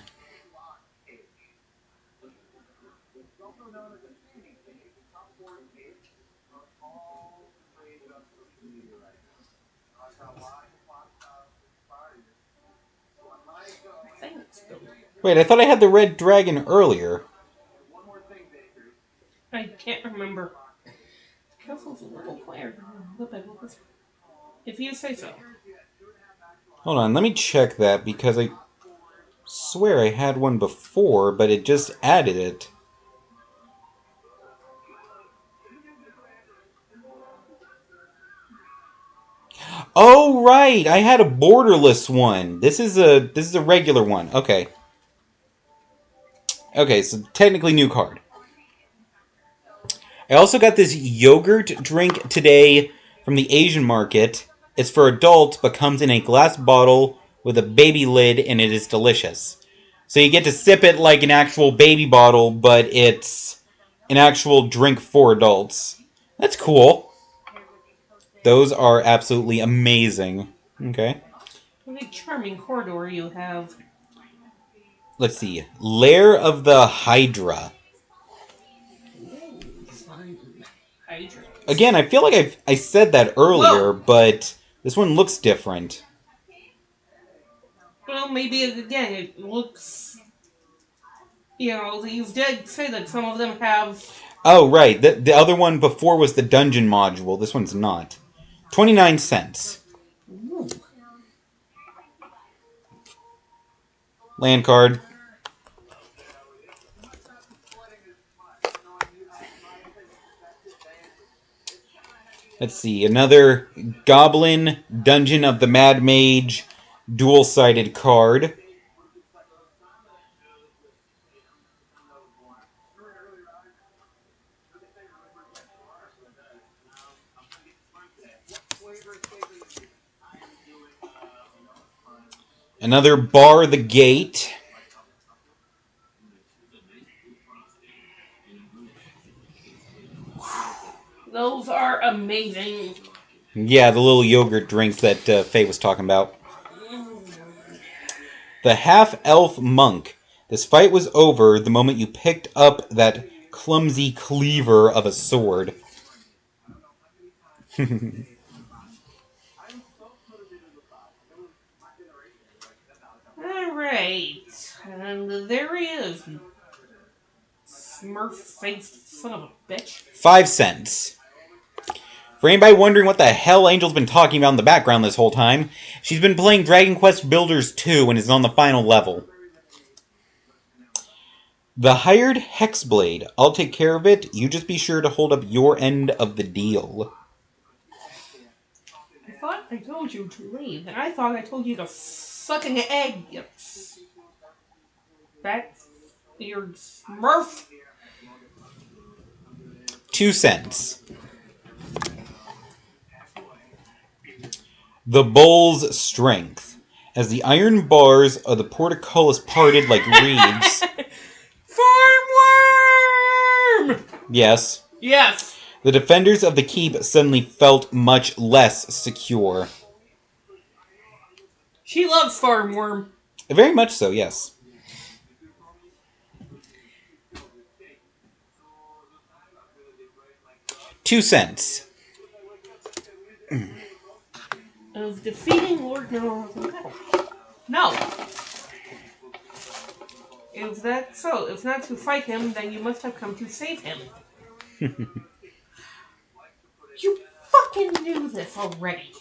Wait, I thought I had the Red Dragon earlier. I can't remember. Castle's a little player. If you say so. Hold on, let me check that because I swear I had one before, but it just added it. Oh right, I had a borderless one. This is a regular one. Okay. Okay, so technically new card. I also got this yogurt drink today from the Asian market. It's for adults, but comes in a glass bottle with a baby lid, and it is delicious. So you get to sip it like an actual baby bottle, but it's an actual drink for adults. That's cool. Those are absolutely amazing. Okay. What a charming corridor you have. Let's see. Lair of the Hydra. Hydra. Again, I feel like I said that earlier, but this one looks different. Well, maybe again it looks. You did say that some of them have. Oh, right. The other one before was the dungeon module. This one's not. 29 cents. Ooh. Land card. Let's see. Another Goblin Dungeon of the Mad Mage dual-sided card. Another bar the gate. Those are amazing. Yeah, the little yogurt drinks that Faye was talking about. The half-elf monk. This fight was over the moment you picked up that clumsy cleaver of a sword. Alright. And there he is. Smurf-faced son of a bitch. 5 cents. For anybody wondering what the hell Angel's been talking about in the background this whole time, she's been playing Dragon Quest Builders 2 and is on the final level. The hired Hexblade. I'll take care of it. You just be sure to hold up your end of the deal. I thought I told you to leave, and I thought I told you to suck an egg, you fat-eared smurf. 2 cents. The bull's strength. As the iron bars of the portcullis parted like reeds. Farm worm! Yes. Yes. The defenders of the keep suddenly felt much less secure. She loves farm worm. Very much so, yes. $2. Of defeating Lord No. No. If that's so, if not to fight him, then you must have come to save him. You fucking knew this already.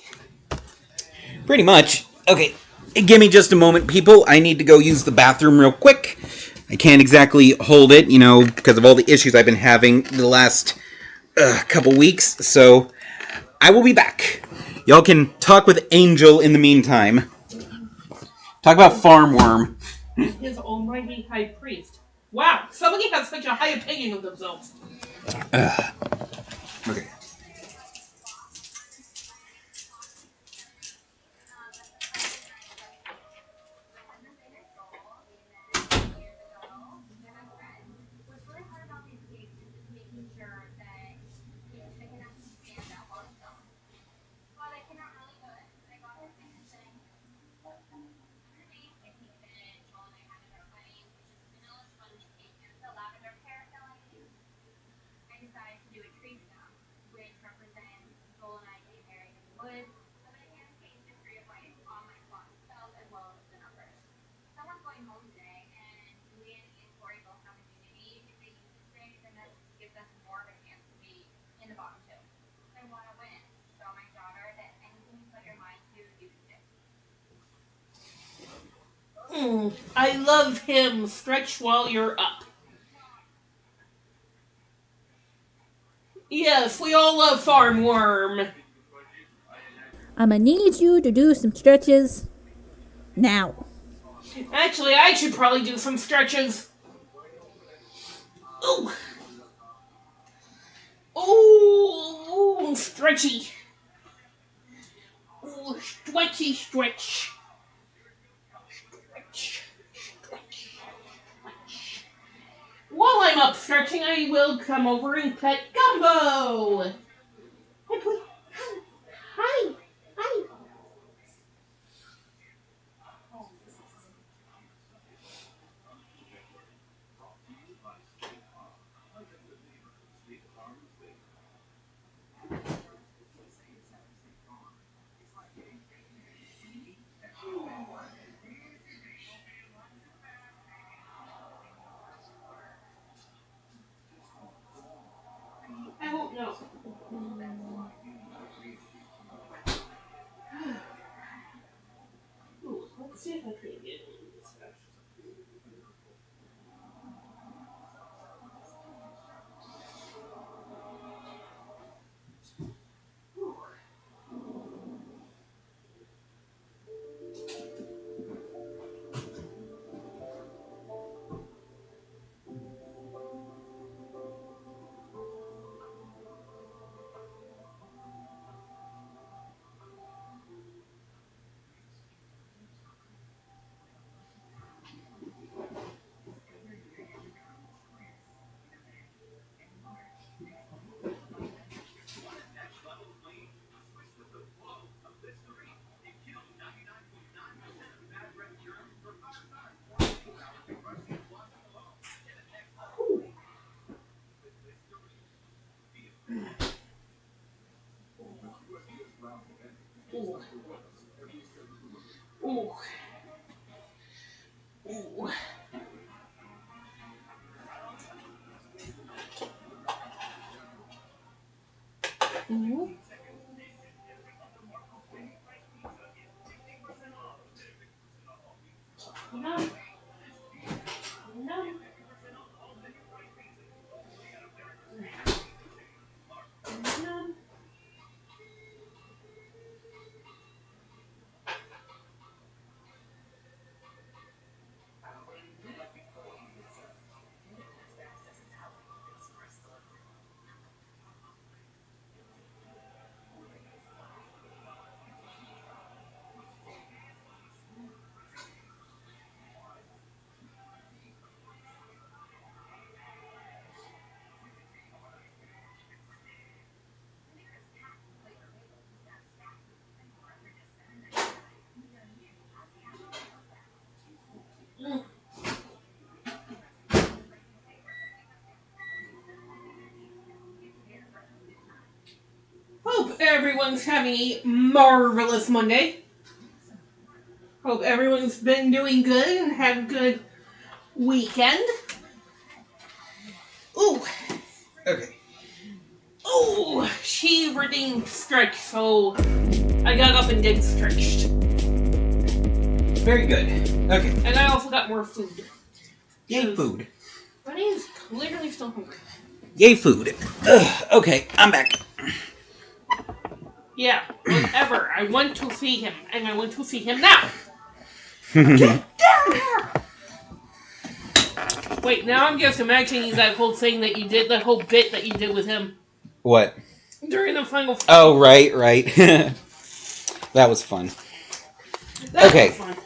Pretty much. Okay, give me just a moment, people. I need to go use the bathroom real quick. I can't exactly hold it, because of all the issues I've been having the last couple weeks. So, I will be back. Y'all can talk with Angel in the meantime. Talk about Farm Worm. His almighty high priest. Wow, somebody has such a high opinion of themselves. Okay. I love him. Stretch while you're up. Yes, we all love Farm Worm. I'ma need you to do some stretches now. Actually, I should probably do some stretches. Ooh. Ooh, stretchy. Ooh, stretchy stretch. Stretch. While I'm up stretching, I will come over and pet Gumbo. Hi. Hi. I won't know. Ooh, let's see if I can get one of these guys. Mhm. Hope everyone's having a marvelous Monday. Hope everyone's been doing good and had a good weekend. Ooh. Okay. Ooh, she redeemed stretch, so I got up and did stretched. Very good. Okay. And I also got more food. Yay, food. Bunny is clearly still hungry. Yay, food. Ugh, okay, I'm back. Yeah, whatever. I want to see him, and I want to see him now. Get down here! Wait, now I'm just imagining that whole thing that you did, that whole bit that you did with him. What? During the final... Oh, right. That was fun. That okay. was fun.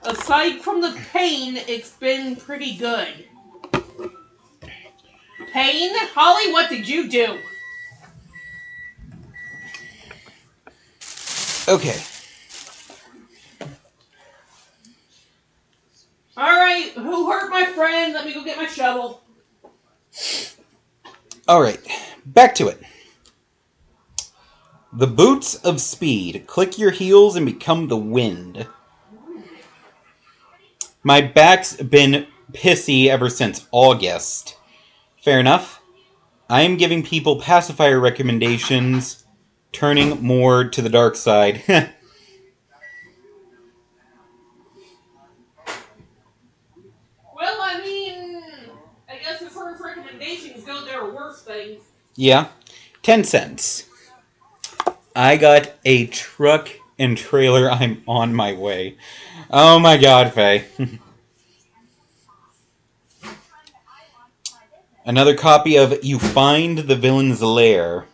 Aside from the pain, it's been pretty good. Pain? Holly, what did you do? Okay. Alright, who hurt my friend? Let me go get my shovel. Alright, back to it. The boots of speed. Click your heels and become the wind. My back's been pissy ever since August. Fair enough. I am giving people pacifier recommendations, turning more to the dark side. Well, I mean, I guess as far as recommendations go, there are worse things. Yeah. 10 cents. I got a truck and trailer. I'm on my way. Oh my god, Faye. Another copy of You Find the Villain's Lair.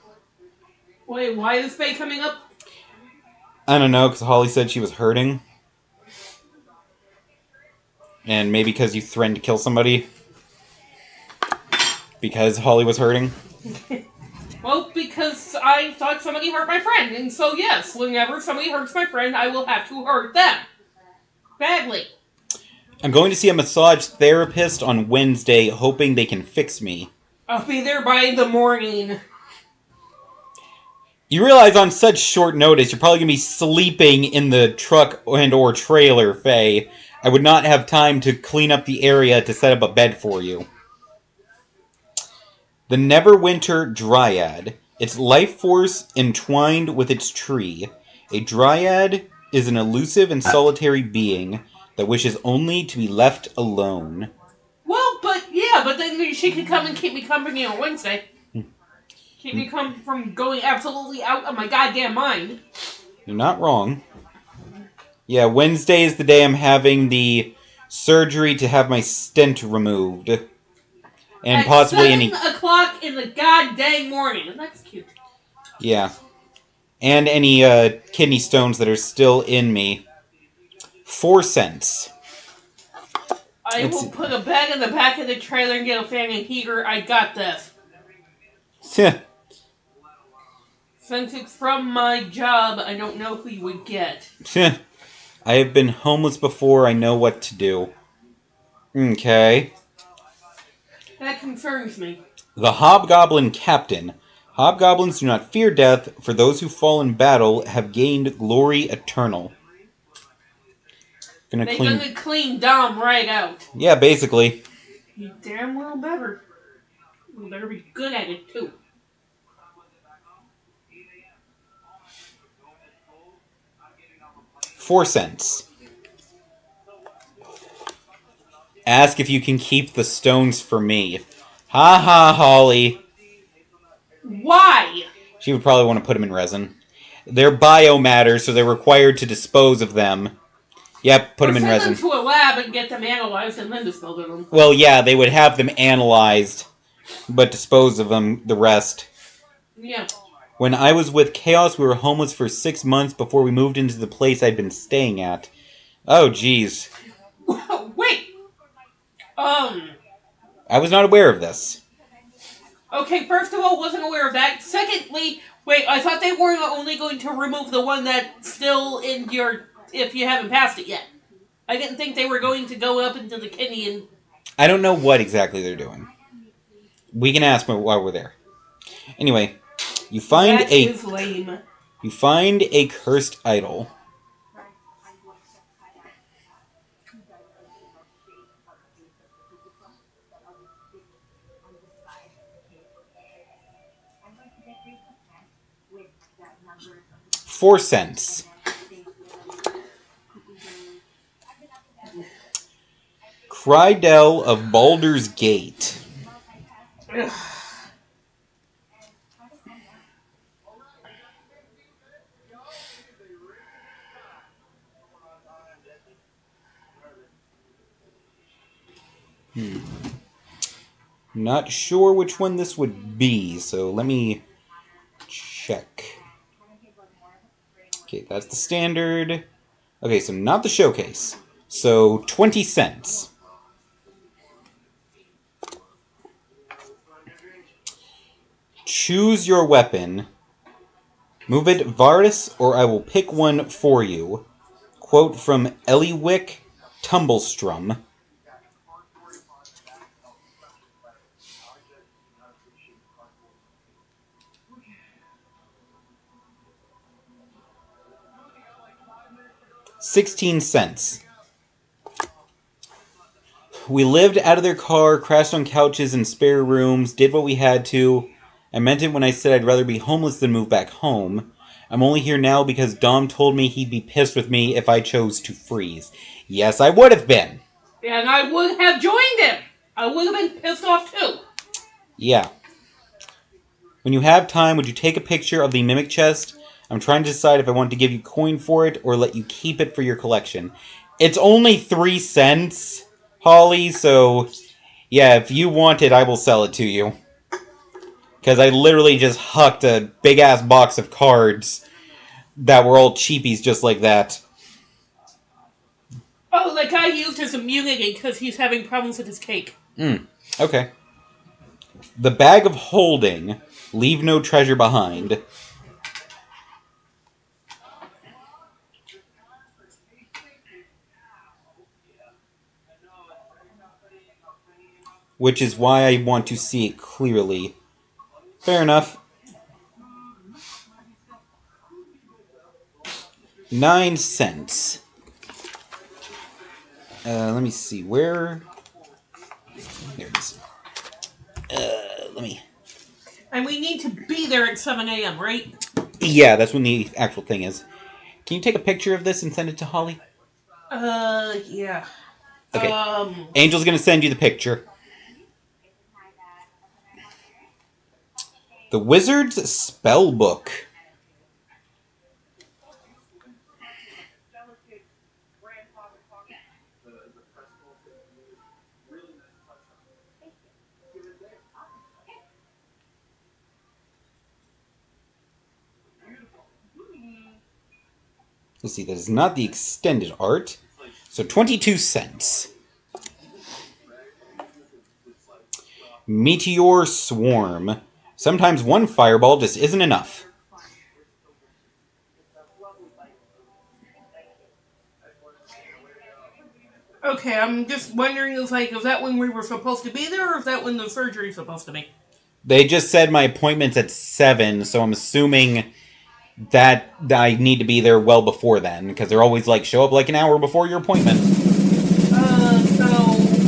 Wait, why is Faye coming up? I don't know, because Holly said she was hurting. And maybe because you threatened to kill somebody. Because Holly was hurting. Well, because I thought somebody hurt my friend. And so, yes, whenever somebody hurts my friend, I will have to hurt them. Badly. I'm going to see a massage therapist on Wednesday, hoping they can fix me. I'll be there by the morning. You realize on such short notice, you're probably going to be sleeping in the truck and or trailer, Faye. I would not have time to clean up the area to set up a bed for you. The Neverwinter Dryad. Its life force entwined with its tree. A dryad is an elusive and solitary being that wishes only to be left alone. Well, but then she could come and keep me company on Wednesday. Keep me from going absolutely out of my goddamn mind. You're not wrong. Yeah, Wednesday is the day I'm having the surgery to have my stent removed. And At possibly 7 o'clock in the goddamn morning. That's cute. Yeah. And any kidney stones that are still in me. 4 cents. I will put a bag in the back of the trailer and get a fan and heater. I got this. Since it's from my job, I don't know who you would get. I have been homeless before. I know what to do. Okay. That concerns me. The Hobgoblin Captain. Hobgoblins do not fear death, for those who fall in battle have gained glory eternal. They're gonna clean Dom right out. Yeah, basically. You damn well better. You better be good at it, too. 4 cents. Ask if you can keep the stones for me. Ha ha, Holly. Why? She would probably want to put them in resin. They're biomatter, so they're required to dispose of them. Yep, put them in resin. Send them to a lab and get them analyzed and then dispose of them. Well, yeah, they would have them analyzed, but dispose of them the rest. Yeah. When I was with Chaos, we were homeless for 6 months before we moved into the place I'd been staying at. Oh, jeez. Wait! I was not aware of this. Okay, first of all, wasn't aware of that. Secondly, wait, I thought they were only going to remove the one that's still in your... if you haven't passed it yet. I didn't think they were going to go up into the kidney and... I don't know what exactly they're doing. We can ask them while we're there. Anyway, you find that is lame. You find a cursed idol. $0.04. Crydell of Baldur's Gate. Not sure which one this would be, so let me check. Okay, that's the standard. Okay, so not the showcase. So 20 cents. Choose your weapon. Move it Vardis, or I will pick one for you. Quote from Eliwick Tumblestrum. $0.16. We lived out of their car, crashed on couches and spare rooms, did what we had to. I meant it when I said I'd rather be homeless than move back home. I'm only here now because Dom told me he'd be pissed with me if I chose to freeze. Yes, I would have been. And I would have joined him. I would have been pissed off too. Yeah. When you have time, would you take a picture of the mimic chest? I'm trying to decide if I want to give you coin for it or let you keep it for your collection. It's only 3 cents, Holly, so yeah, if you want it, I will sell it to you. Because I literally just hucked a big-ass box of cards that were all cheapies just like that. Oh, the guy used his immunity because he's having problems with his cake. Okay. The Bag of Holding. Leave no treasure behind. Which is why I want to see it clearly. Fair enough. 9 cents. Let me see. Where? There it is. Let me... And we need to be there at 7 a.m., right? Yeah, that's when the actual thing is. Can you take a picture of this and send it to Holly? Yeah. Okay. Angel's gonna send you the picture. The Wizard's Spellbook. Let's see, that is not the extended art. So 22 cents. Meteor Swarm. Sometimes one fireball just isn't enough. Okay, I'm just wondering, is that when we were supposed to be there, or is that when the surgery's supposed to be? They just said my appointment's at 7, so I'm assuming that I need to be there well before then, because they're always like, show up like an hour before your appointment. So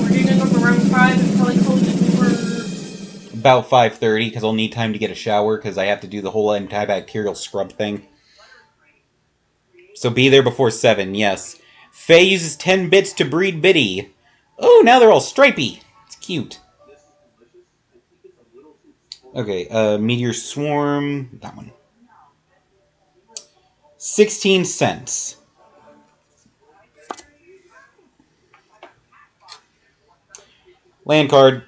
we're getting up around 5 and probably closing for... About 5:30, because I'll need time to get a shower, because I have to do the whole antibacterial scrub thing. So be there before 7, yes. Faye uses 10 bits to breed Biddy. Oh, now they're all stripy. It's cute. Okay, Meteor Swarm. That one. 16 cents. Land card.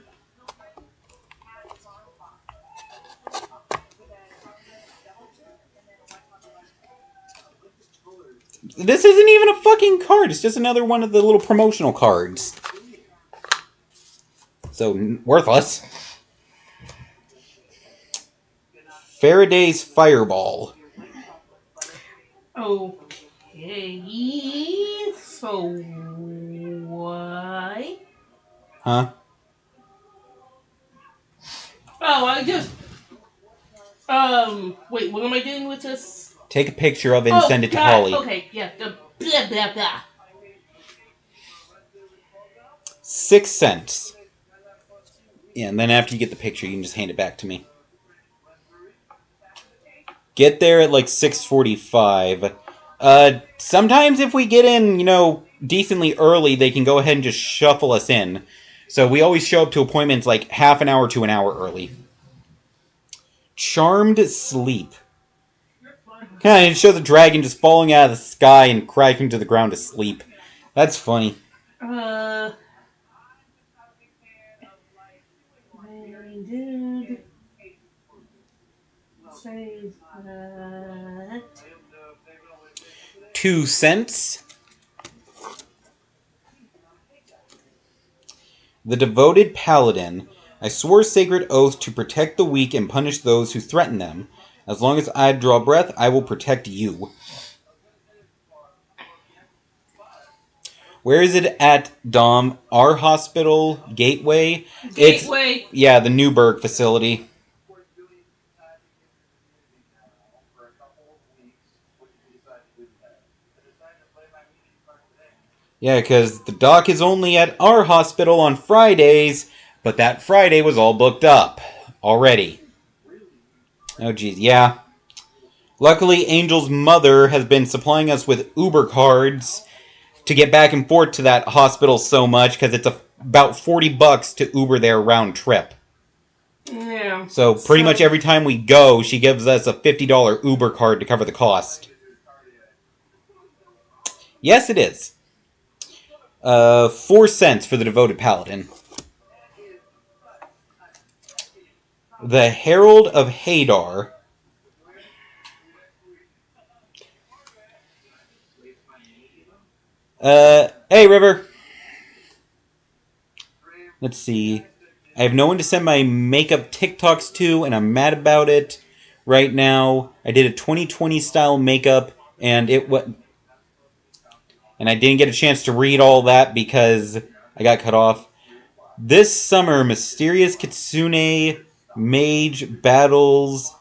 This isn't even a fucking card. It's just another one of the little promotional cards. So, worthless. Faraday's Fireball. Okay. So, why? Huh? Oh, I just... wait, what am I doing with this? Take a picture of it and send it to Holly. Okay, yeah, the blah, blah, blah. 6 cents. Yeah, and then after you get the picture, you can just hand it back to me. Get there at like 6:45. Sometimes if we get in, decently early, they can go ahead and just shuffle us in. So we always show up to appointments like half an hour to an hour early. Charmed Sleep. Kind of show the dragon just falling out of the sky and crashing to the ground to sleep. That's funny. Dude. Say that. 2 cents. The Devoted Paladin. I swore sacred oath to protect the weak and punish those who threaten them. As long as I draw breath, I will protect you. Where is it at, Dom? Our hospital? Gateway? Gateway. Yeah, the Newburgh facility. Yeah, because the doc is only at our hospital on Fridays, but that Friday was all booked up already. Oh, geez, yeah. Luckily, Angel's mother has been supplying us with Uber cards to get back and forth to that hospital so much, because it's about $40 to Uber there round trip. Yeah. So pretty much every time we go, she gives us a $50 Uber card to cover the cost. Yes, it is. 4 cents for the Devoted Paladin. The Herald of Hadar. Hey, River. Let's see. I have no one to send my makeup TikToks to, and I'm mad about it right now. I did a 2020 style makeup, and and I didn't get a chance to read all that because I got cut off. This summer, mysterious Kitsune mage battles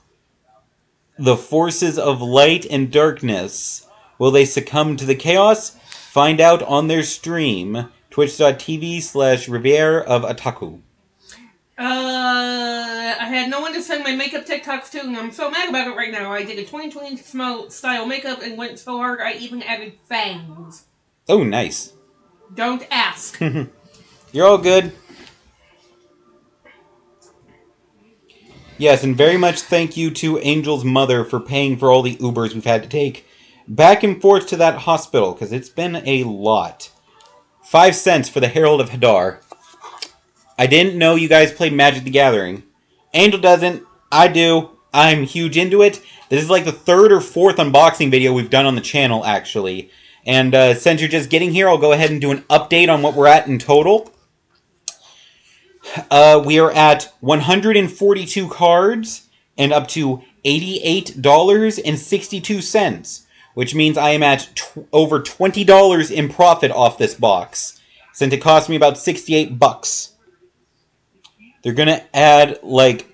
the forces of light and darkness. Will they succumb to the chaos? Find out on their stream. Twitch.tv/Riviere of Otaku. I had no one to send my makeup TikToks to, and I'm so mad about it right now. I did a 2020 style makeup and went so hard I even added fangs. Oh, nice. Don't ask. You're all good. Yes, and very much thank you to Angel's mother for paying for all the Ubers we've had to take back and forth to that hospital, because it's been a lot. 5 cents for the Herald of Hadar. I didn't know you guys played Magic the Gathering. Angel doesn't. I do. I'm huge into it. This is like the 3rd or 4th unboxing video we've done on the channel, actually. And since you're just getting here, I'll go ahead and do an update on what we're at in total. We are at 142 cards and up to $88.62, which means I am at over $20 in profit off this box, since it cost me about $68. They're gonna add, like,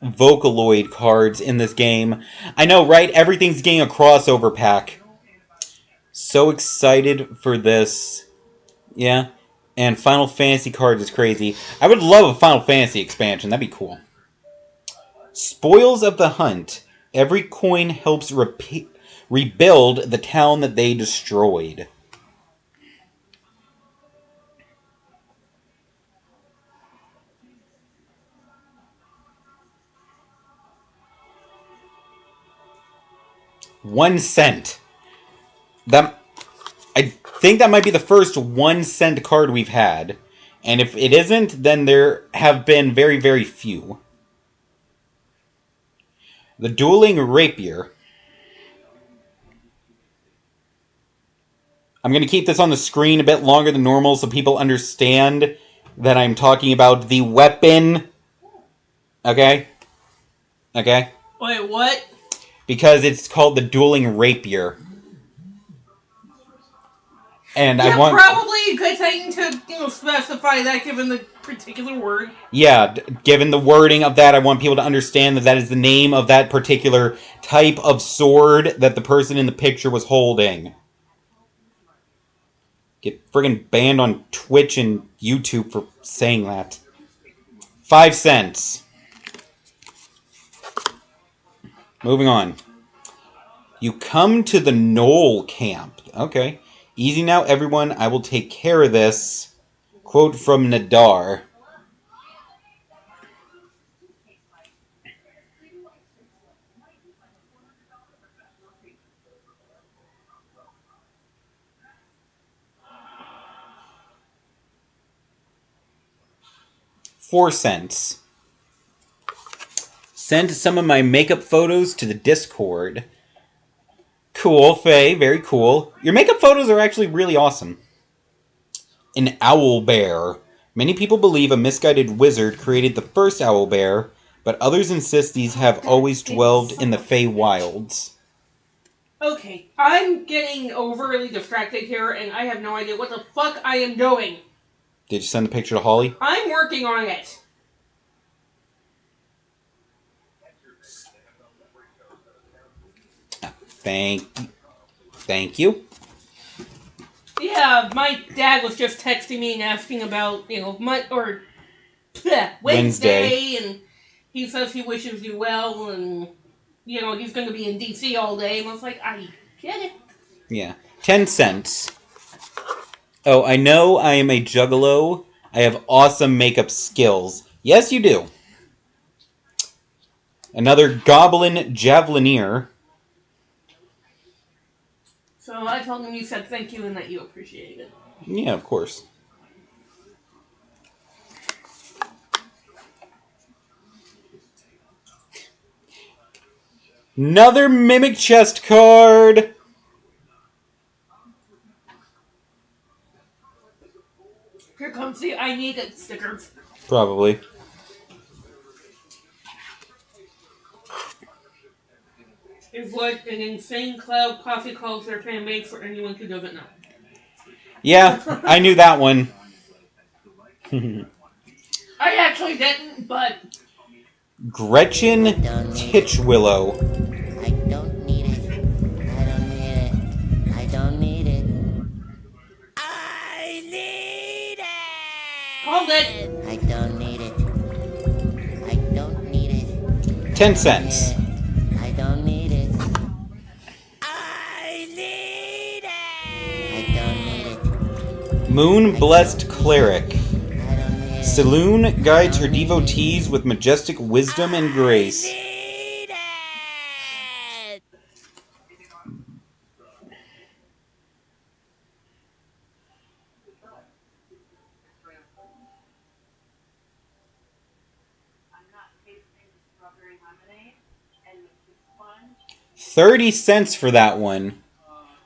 Vocaloid cards in this game. I know, right? Everything's getting a crossover pack. So excited for this. Yeah. And Final Fantasy cards is crazy. I would love a Final Fantasy expansion. That'd be cool. Spoils of the Hunt. Every coin helps rebuild the town that they destroyed. $0.01. I think that might be the first 1 cent card we've had. And if it isn't, then there have been very, very few. The Dueling Rapier. I'm going to keep this on the screen a bit longer than normal so people understand that I'm talking about the weapon. Okay? Okay? Wait, what? Because it's called the Dueling Rapier. And Yeah, I want... probably a good thing to, specify that given the particular word. Yeah, given the wording of that, I want people to understand that that is the name of that particular type of sword that the person in the picture was holding. Get friggin' banned on Twitch and YouTube for saying that. 5 cents. Moving on. You come to the Knoll camp. Okay. Easy now, everyone. I will take care of this. Quote from Nadar. $0.04. Send some of my makeup photos to the Discord. Cool, Faye. Very cool. Your makeup photos are actually really awesome. An owl bear. Many people believe a misguided wizard created the first owl bear, but others insist these have always dwelled in the Fey wilds. Okay, I'm getting overly distracted here, and I have no idea what the fuck I am doing. Did you send the picture to Holly? I'm working on it. Thank you. Yeah, my dad was just texting me and asking about, Wednesday, and he says he wishes you well, and, he's going to be in D.C. all day, and I was like, I get it. Yeah. 10 cents. Oh, I know I am a juggalo. I have awesome makeup skills. Yes, you do. Another goblin javelineer. So I told him you said thank you and that you appreciate it. Yeah, of course. Another Mimic Chest card! Here comes the I need it stickers. Probably. Is what an insane cloud coffee calls their fan base for anyone who doesn't know. Yeah, I knew that one. I actually didn't, but... Gretchen Titchwillow. I don't need it. I don't need it. I don't need it. I need it! Called it! I don't need it. I don't need it. 10 cents. I don't need it. I need it! I don't need it. Moon Blessed Cleric. I don't need it. Saloon guides her devotees with majestic wisdom and grace. Need it! 30 cents for that one.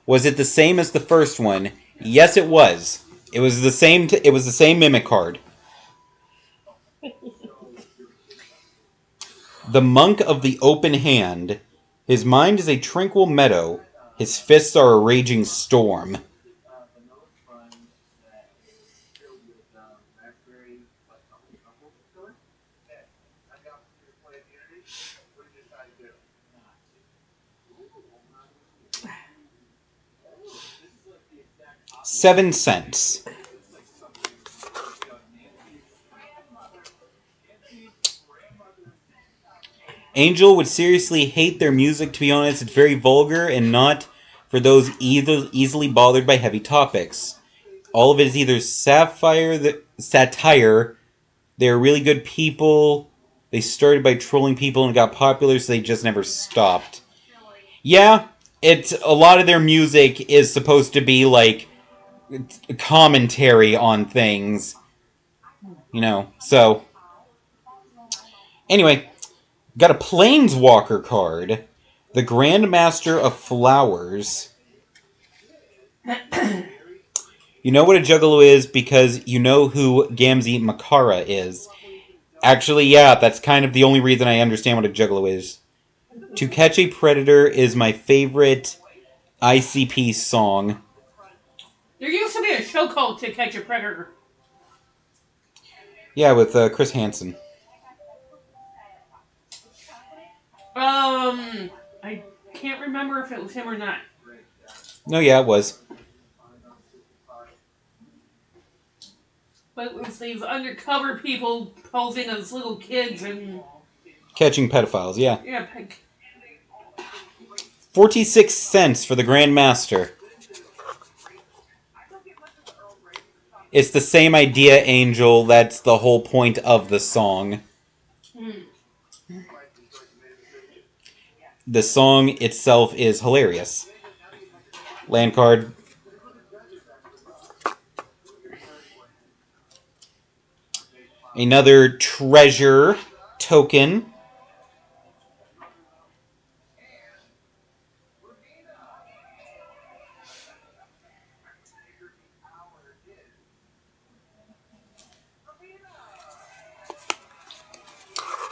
Was it the same as the first one? Yes, it was. It was the same. It was the same mimic card. The monk of the open hand. His mind is a tranquil meadow. His fists are a raging storm. $0.07. Angel would seriously hate their music, to be honest. It's very vulgar and not for those easily bothered by heavy topics. All of it is either satire. They're really good people. They started by trolling people and got popular, so they just never stopped. Yeah, it's a lot of their music is supposed to be like commentary on things. You know, so anyway, got a Planeswalker card. The Grandmaster of Flowers. You know what a Juggalo is because you know who Gamzee Makara is. Actually, yeah, that's kind of the only reason I understand what a Juggalo is. To Catch a Predator is my favorite ICP song. There used to be a show called To Catch a Predator. Yeah, with Chris Hansen. I can't remember if it was him or not. No, yeah, it was. But it was these undercover people posing as little kids and... Catching pedophiles, yeah. Yeah, 46 cents for the Grandmaster. It's the same idea, Angel. That's the whole point of the song. The song itself is hilarious. Land card. Another treasure token.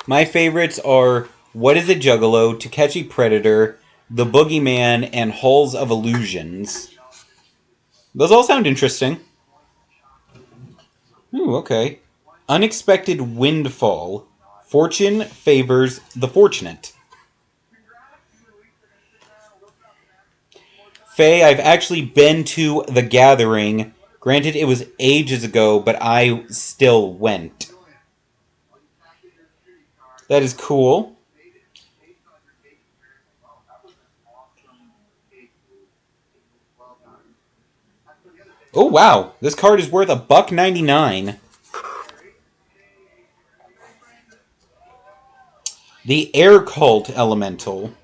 My favorites are What is a Juggalo, To Catch a Predator, The Boogeyman, and Halls of Illusions. Those all sound interesting. Ooh, okay. Unexpected Windfall. Fortune favors the fortunate. Faye, I've actually been to The Gathering. Granted, it was ages ago, but I still went. That is cool. Oh, wow. This card is worth $1.99. The Air Cult Elemental.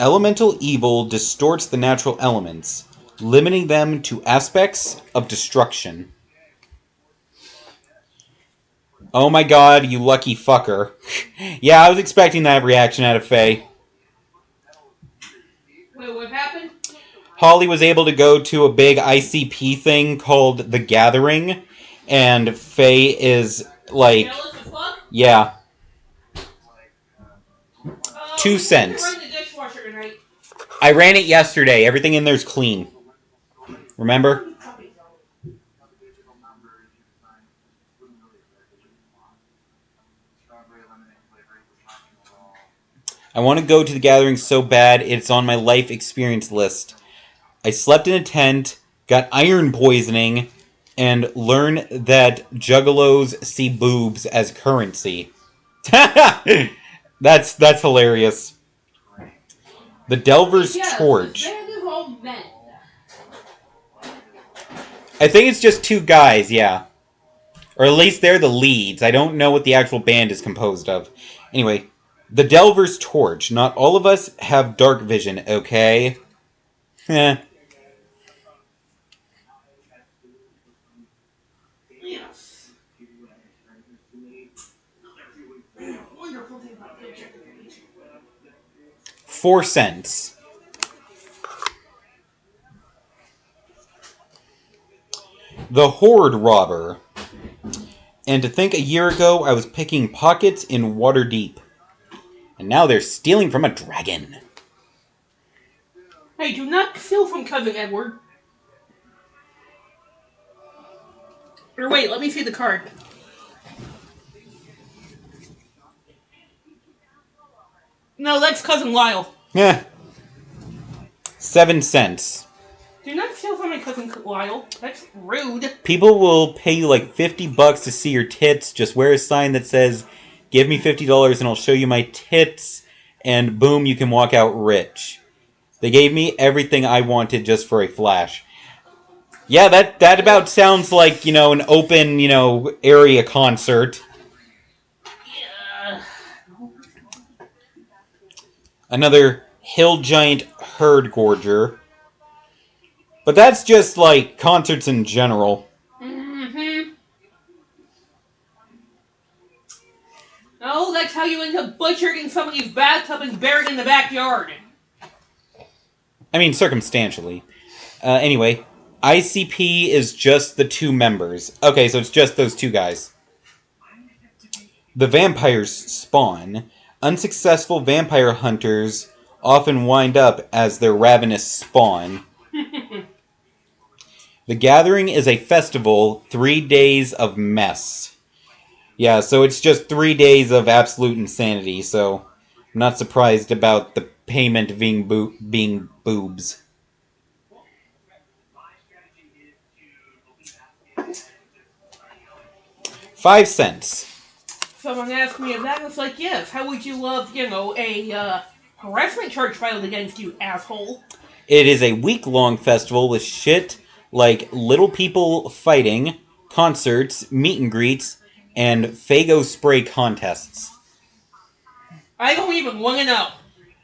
Elemental evil distorts the natural elements, limiting them to aspects of destruction. Oh my god, you lucky fucker. Yeah, I was expecting that reaction out of Faye. Wait, what happened? Holly was able to go to a big ICP thing called The Gathering, and Faye is like... Jealous as fuck? Yeah. 2 cents. Run the dishwasher tonight. I ran it yesterday. Everything in there's clean. Remember? I want to go to The Gathering so bad, it's on my life experience list. I slept in a tent, got iron poisoning, and learned that juggalos see boobs as currency. That's hilarious. The Delver's Torch. I think it's just 2 guys, yeah. Or at least they're the leads. I don't know what the actual band is composed of. Anyway, the Delver's Torch. Not all of us have dark vision, okay? Eh. Yes. 4 cents. The Horde Robber. And to think a year ago I was picking pockets in Waterdeep. And now they're stealing from a dragon. Hey, do not steal from Cousin Edward. Or wait, let me see the card. No, that's Cousin Lyle. Yeah. 7 cents. Do not steal from my Cousin Lyle. That's rude. People will pay you like $50 to see your tits. Just wear a sign that says, "Give me $50 and I'll show you my tits." and boom, you can walk out rich. They gave me everything I wanted just for a flash. Yeah, that about sounds like, an open, area concert. Yeah. Another hill giant herd gorger. But that's just, like, concerts in general. Mm-hmm. Oh, that's how you end up butchering somebody's bathtub and buried in the backyard. I mean, circumstantially. Anyway, ICP is just the 2 members. Okay, so it's just those 2 guys. The vampires spawn. Unsuccessful vampire hunters often wind up as their ravenous spawn. The Gathering is a festival, 3 days of mess. Yeah, so it's just 3 days of absolute insanity, so I'm not surprised about the payment being boobs. $0.05. Someone asked me if that was like, yes, how would you love, a harassment charge filed against you, asshole? It is a week-long festival with shit like little people fighting, concerts, meet and greets, and Faygo spray contests. I don't even want to know.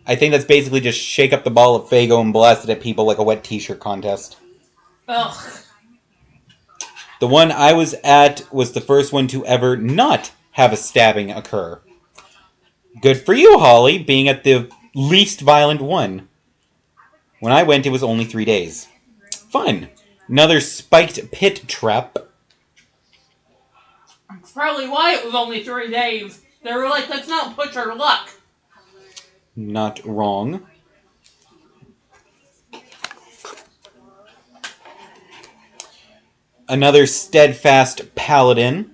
I think that's basically just shake up the ball of Faygo and blast it at people like a wet t-shirt contest. Ugh. The one I was at was the first one to ever not have a stabbing occur. Good for you, Holly, being at the least violent one. When I went, it was only 3 days. Fun. Another spiked pit trap. That's probably why it was only 3 days. They were like, let's not push our luck. Not wrong. Another steadfast paladin.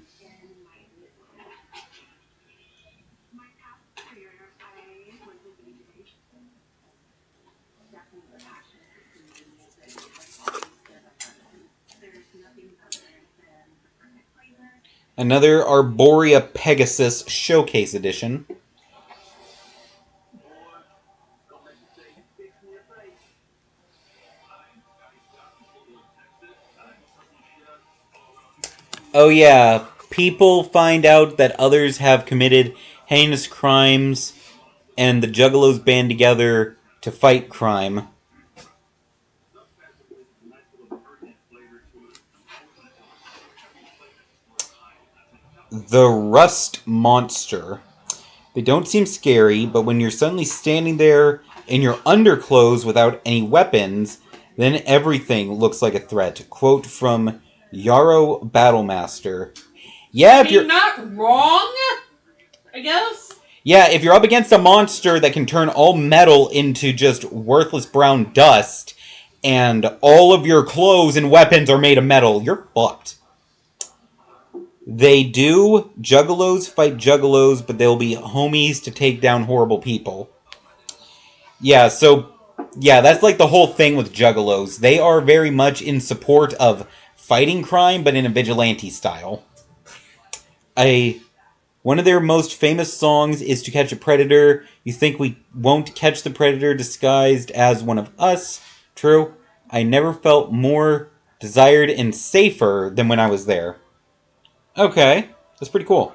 Another Arborea Pegasus Showcase Edition. Oh yeah, people find out that others have committed heinous crimes, and the Juggalos band together to fight crime. The Rust Monster. They don't seem scary, but when you're suddenly standing there in your underclothes without any weapons, then everything looks like a threat. Quote from Yarrow Battlemaster. Yeah, if You're you're not wrong, I guess. Yeah, if you're up against a monster that can turn all metal into just worthless brown dust, and all of your clothes and weapons are made of metal, you're fucked. They do Juggalos fight Juggalos, but they'll be homies to take down horrible people. Yeah, that's like the whole thing with Juggalos. They are very much in support of fighting crime, but in a vigilante style. One of their most famous songs is To Catch a Predator. You think we won't catch the predator disguised as one of us? True. I never felt more desired and safer than when I was there. Okay, that's pretty cool.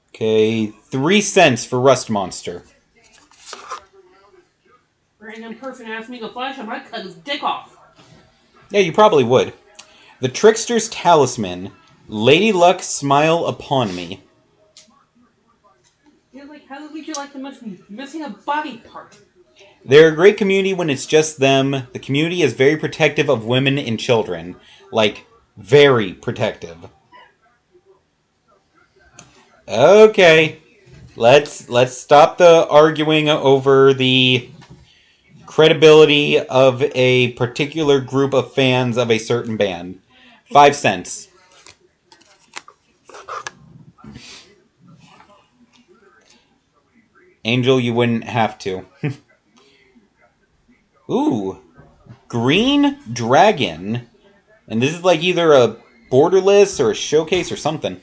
Okay, 3 cents for Rust Monster. Random person asked me to flash, I might cut his dick off. Yeah, you probably would. The Trickster's Talisman. Lady Luck, smile upon me. You're like, how would you like to missing a body part? They're a great community when it's just them. The community is very protective of women and children. Like, very protective. Okay. Let's stop the arguing over the credibility of a particular group of fans of a certain band. 5 cents. Angel, you wouldn't have to. Ooh. Green Dragon. And this is like either a borderless or a showcase or something.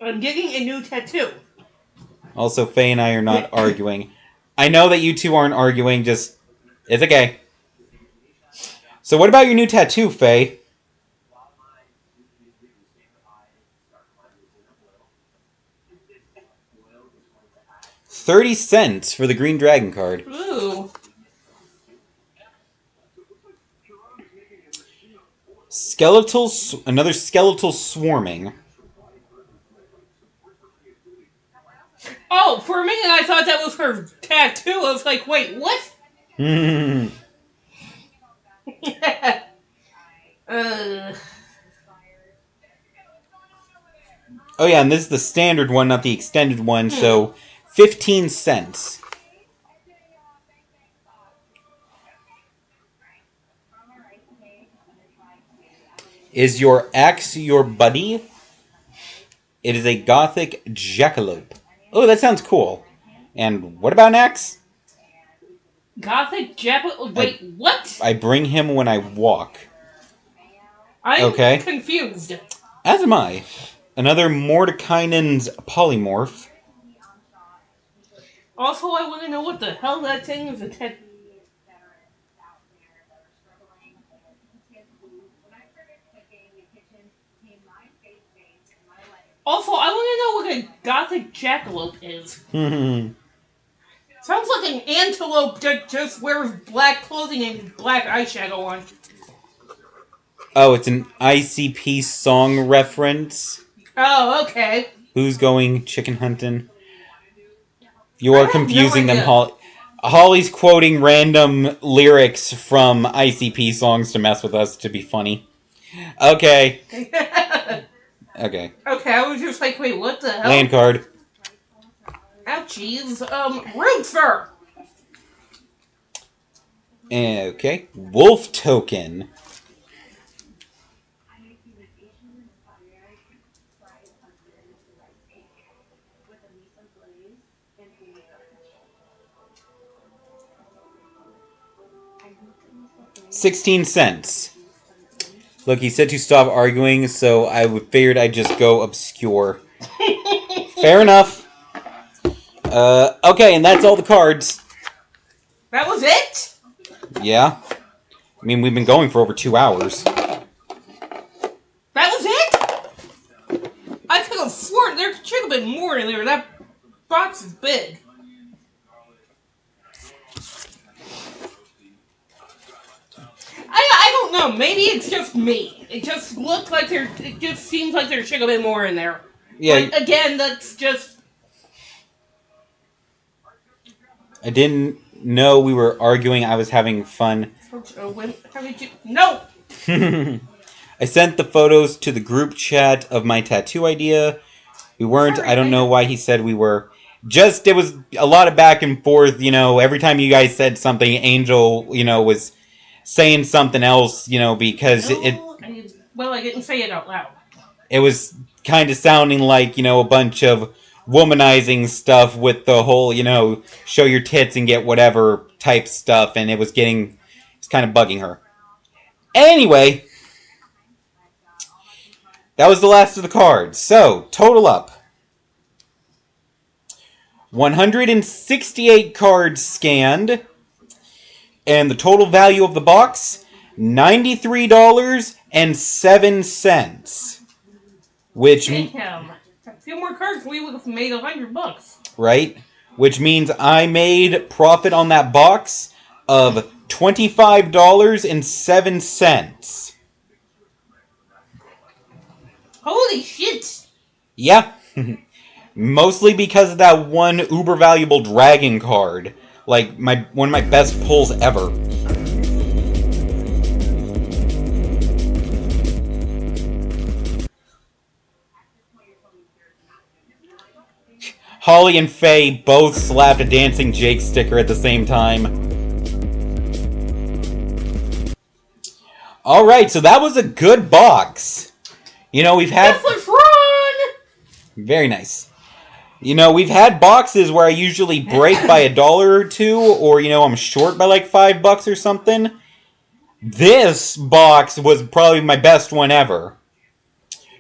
I'm getting a new tattoo. Also, Faye and I are not arguing. I know that you two aren't arguing, just... It's okay. So what about your new tattoo, Faye? $0.30 for the Green Dragon card. Ooh. Another skeletal swarming. Oh, for a minute I thought that was her tattoo. I was like, wait, what? Oh yeah, and this is the standard one, not the extended one, so 15 cents. Is your axe your buddy? It is a gothic jackalope. Oh, that sounds cool. And what about an axe? Gothic jackalope? Wait, what? I bring him when I walk. I'm confused. As am I. Another Mordekainen's polymorph. Also, I want to know what the hell that thing is. Also, I want to know what a gothic jackalope is. Sounds like an antelope that just wears black clothing and black eyeshadow on. Oh, it's an ICP song reference. Oh, okay. Who's going chicken hunting? You are confusing them, idea. Holly's quoting random lyrics from ICP songs to mess with us, to be funny. Okay. Okay. Okay, I was just like, wait, what the hell? Land card. Ouchies. Root fur. Okay. Wolf token. $0.16. Look, he said to stop arguing, so I figured I'd just go obscure. Fair enough. Okay, and that's all the cards. That was it? Yeah. I mean, we've been going for over 2 hours. That was it? I could have sworn there should have been more in there. That box is big. I don't know. Maybe it's just me. It just looked like there. It just seems like there should have been more in there. Yeah. But again, that's just. I didn't know we were arguing. I was having fun. How did you? No. I sent the photos to the group chat of my tattoo idea. We weren't. Sorry, I don't know why he said we were. Just, it was a lot of back and forth, you know. Every time you guys said something, Angel, you know, was saying something else, you know, because Well, I didn't say it out loud. It was kind of sounding like, you know, a bunch of womanizing stuff with the whole, you know, show your tits and get whatever type stuff, and it's kind of bugging her. Anyway, that was the last of the cards. So, total up. 168 cards scanned, and the total value of the box, $93.07. Which Damn. A few more cards, we would have made $100. Right? Which means I made profit on that box of $25.07. Holy shit! Yeah. Mostly because of that one uber valuable dragon card. Like, one of my best pulls ever. Holly and Faye both slapped a Dancing Jake sticker at the same time. Alright, so that was a good box. You know, we've had... That was fun! Very nice. You know, we've had boxes where I usually break by $1 or $2, or, you know, I'm short by like $5 or something. This box was probably my best one ever.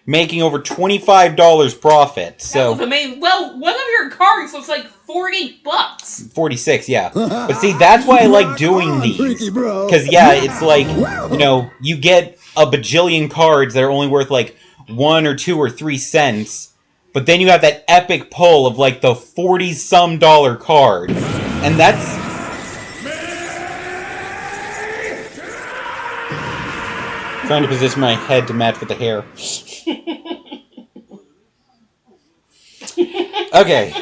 Making over $25 profit. That So was amazing. Well, one of your cards was like $40. 46, yeah. But see, that's why I like doing these. Because, yeah, it's like, you know, you get a bajillion cards that are only worth like 1 or 2 or 3 cents. But then you have that epic pull of like the 40-some dollar card. And that's... Trying to position my head to match with the hair. Okay.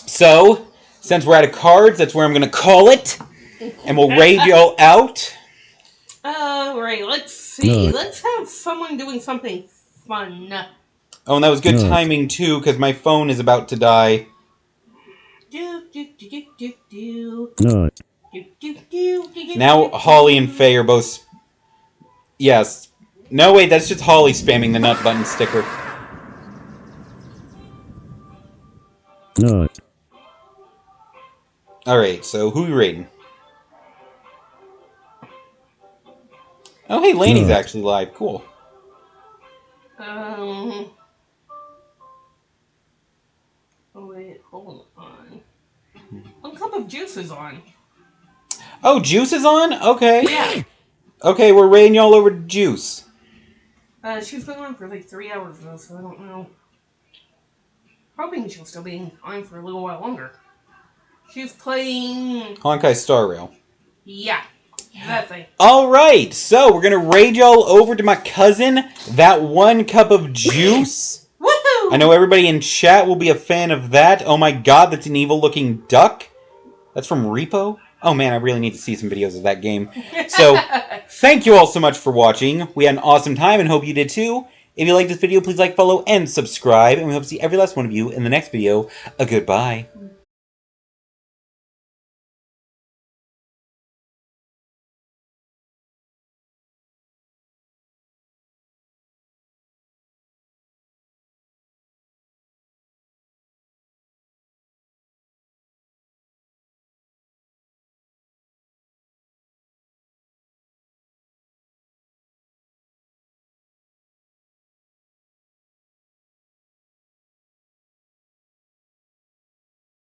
So, since we're out of cards, that's where I'm going to call it. And we'll raid y'all out. Alright, let's see. Let's have someone doing something fun. Oh, and that was good timing, too, because my phone is about to die. Now, Holly and Faye are both... Yes. No, wait, that's just Holly spamming the nut button sticker. Alright, so who are we raiding? Oh, hey, Laney's actually live. Cool. Oh, wait, hold on. One cup of juice is on. Oh, Juice is on? Okay. Yeah. Okay, we're raiding y'all over to Juice. She's been on for like 3 hours though, so I don't know. Hoping she'll still be on for a little while longer. She's playing... Honkai Star Rail. Yeah, that thing. Alright, so we're gonna raid y'all over to my cousin, that 1 cup of juice. Woohoo! I know everybody in chat will be a fan of that. Oh my god, that's an evil-looking duck. That's from Repo? Oh man, I really need to see some videos of that game. So, thank you all so much for watching. We had an awesome time and hope you did too. If you liked this video, please like, follow, and subscribe. And we hope to see every last one of you in the next video. Goodbye.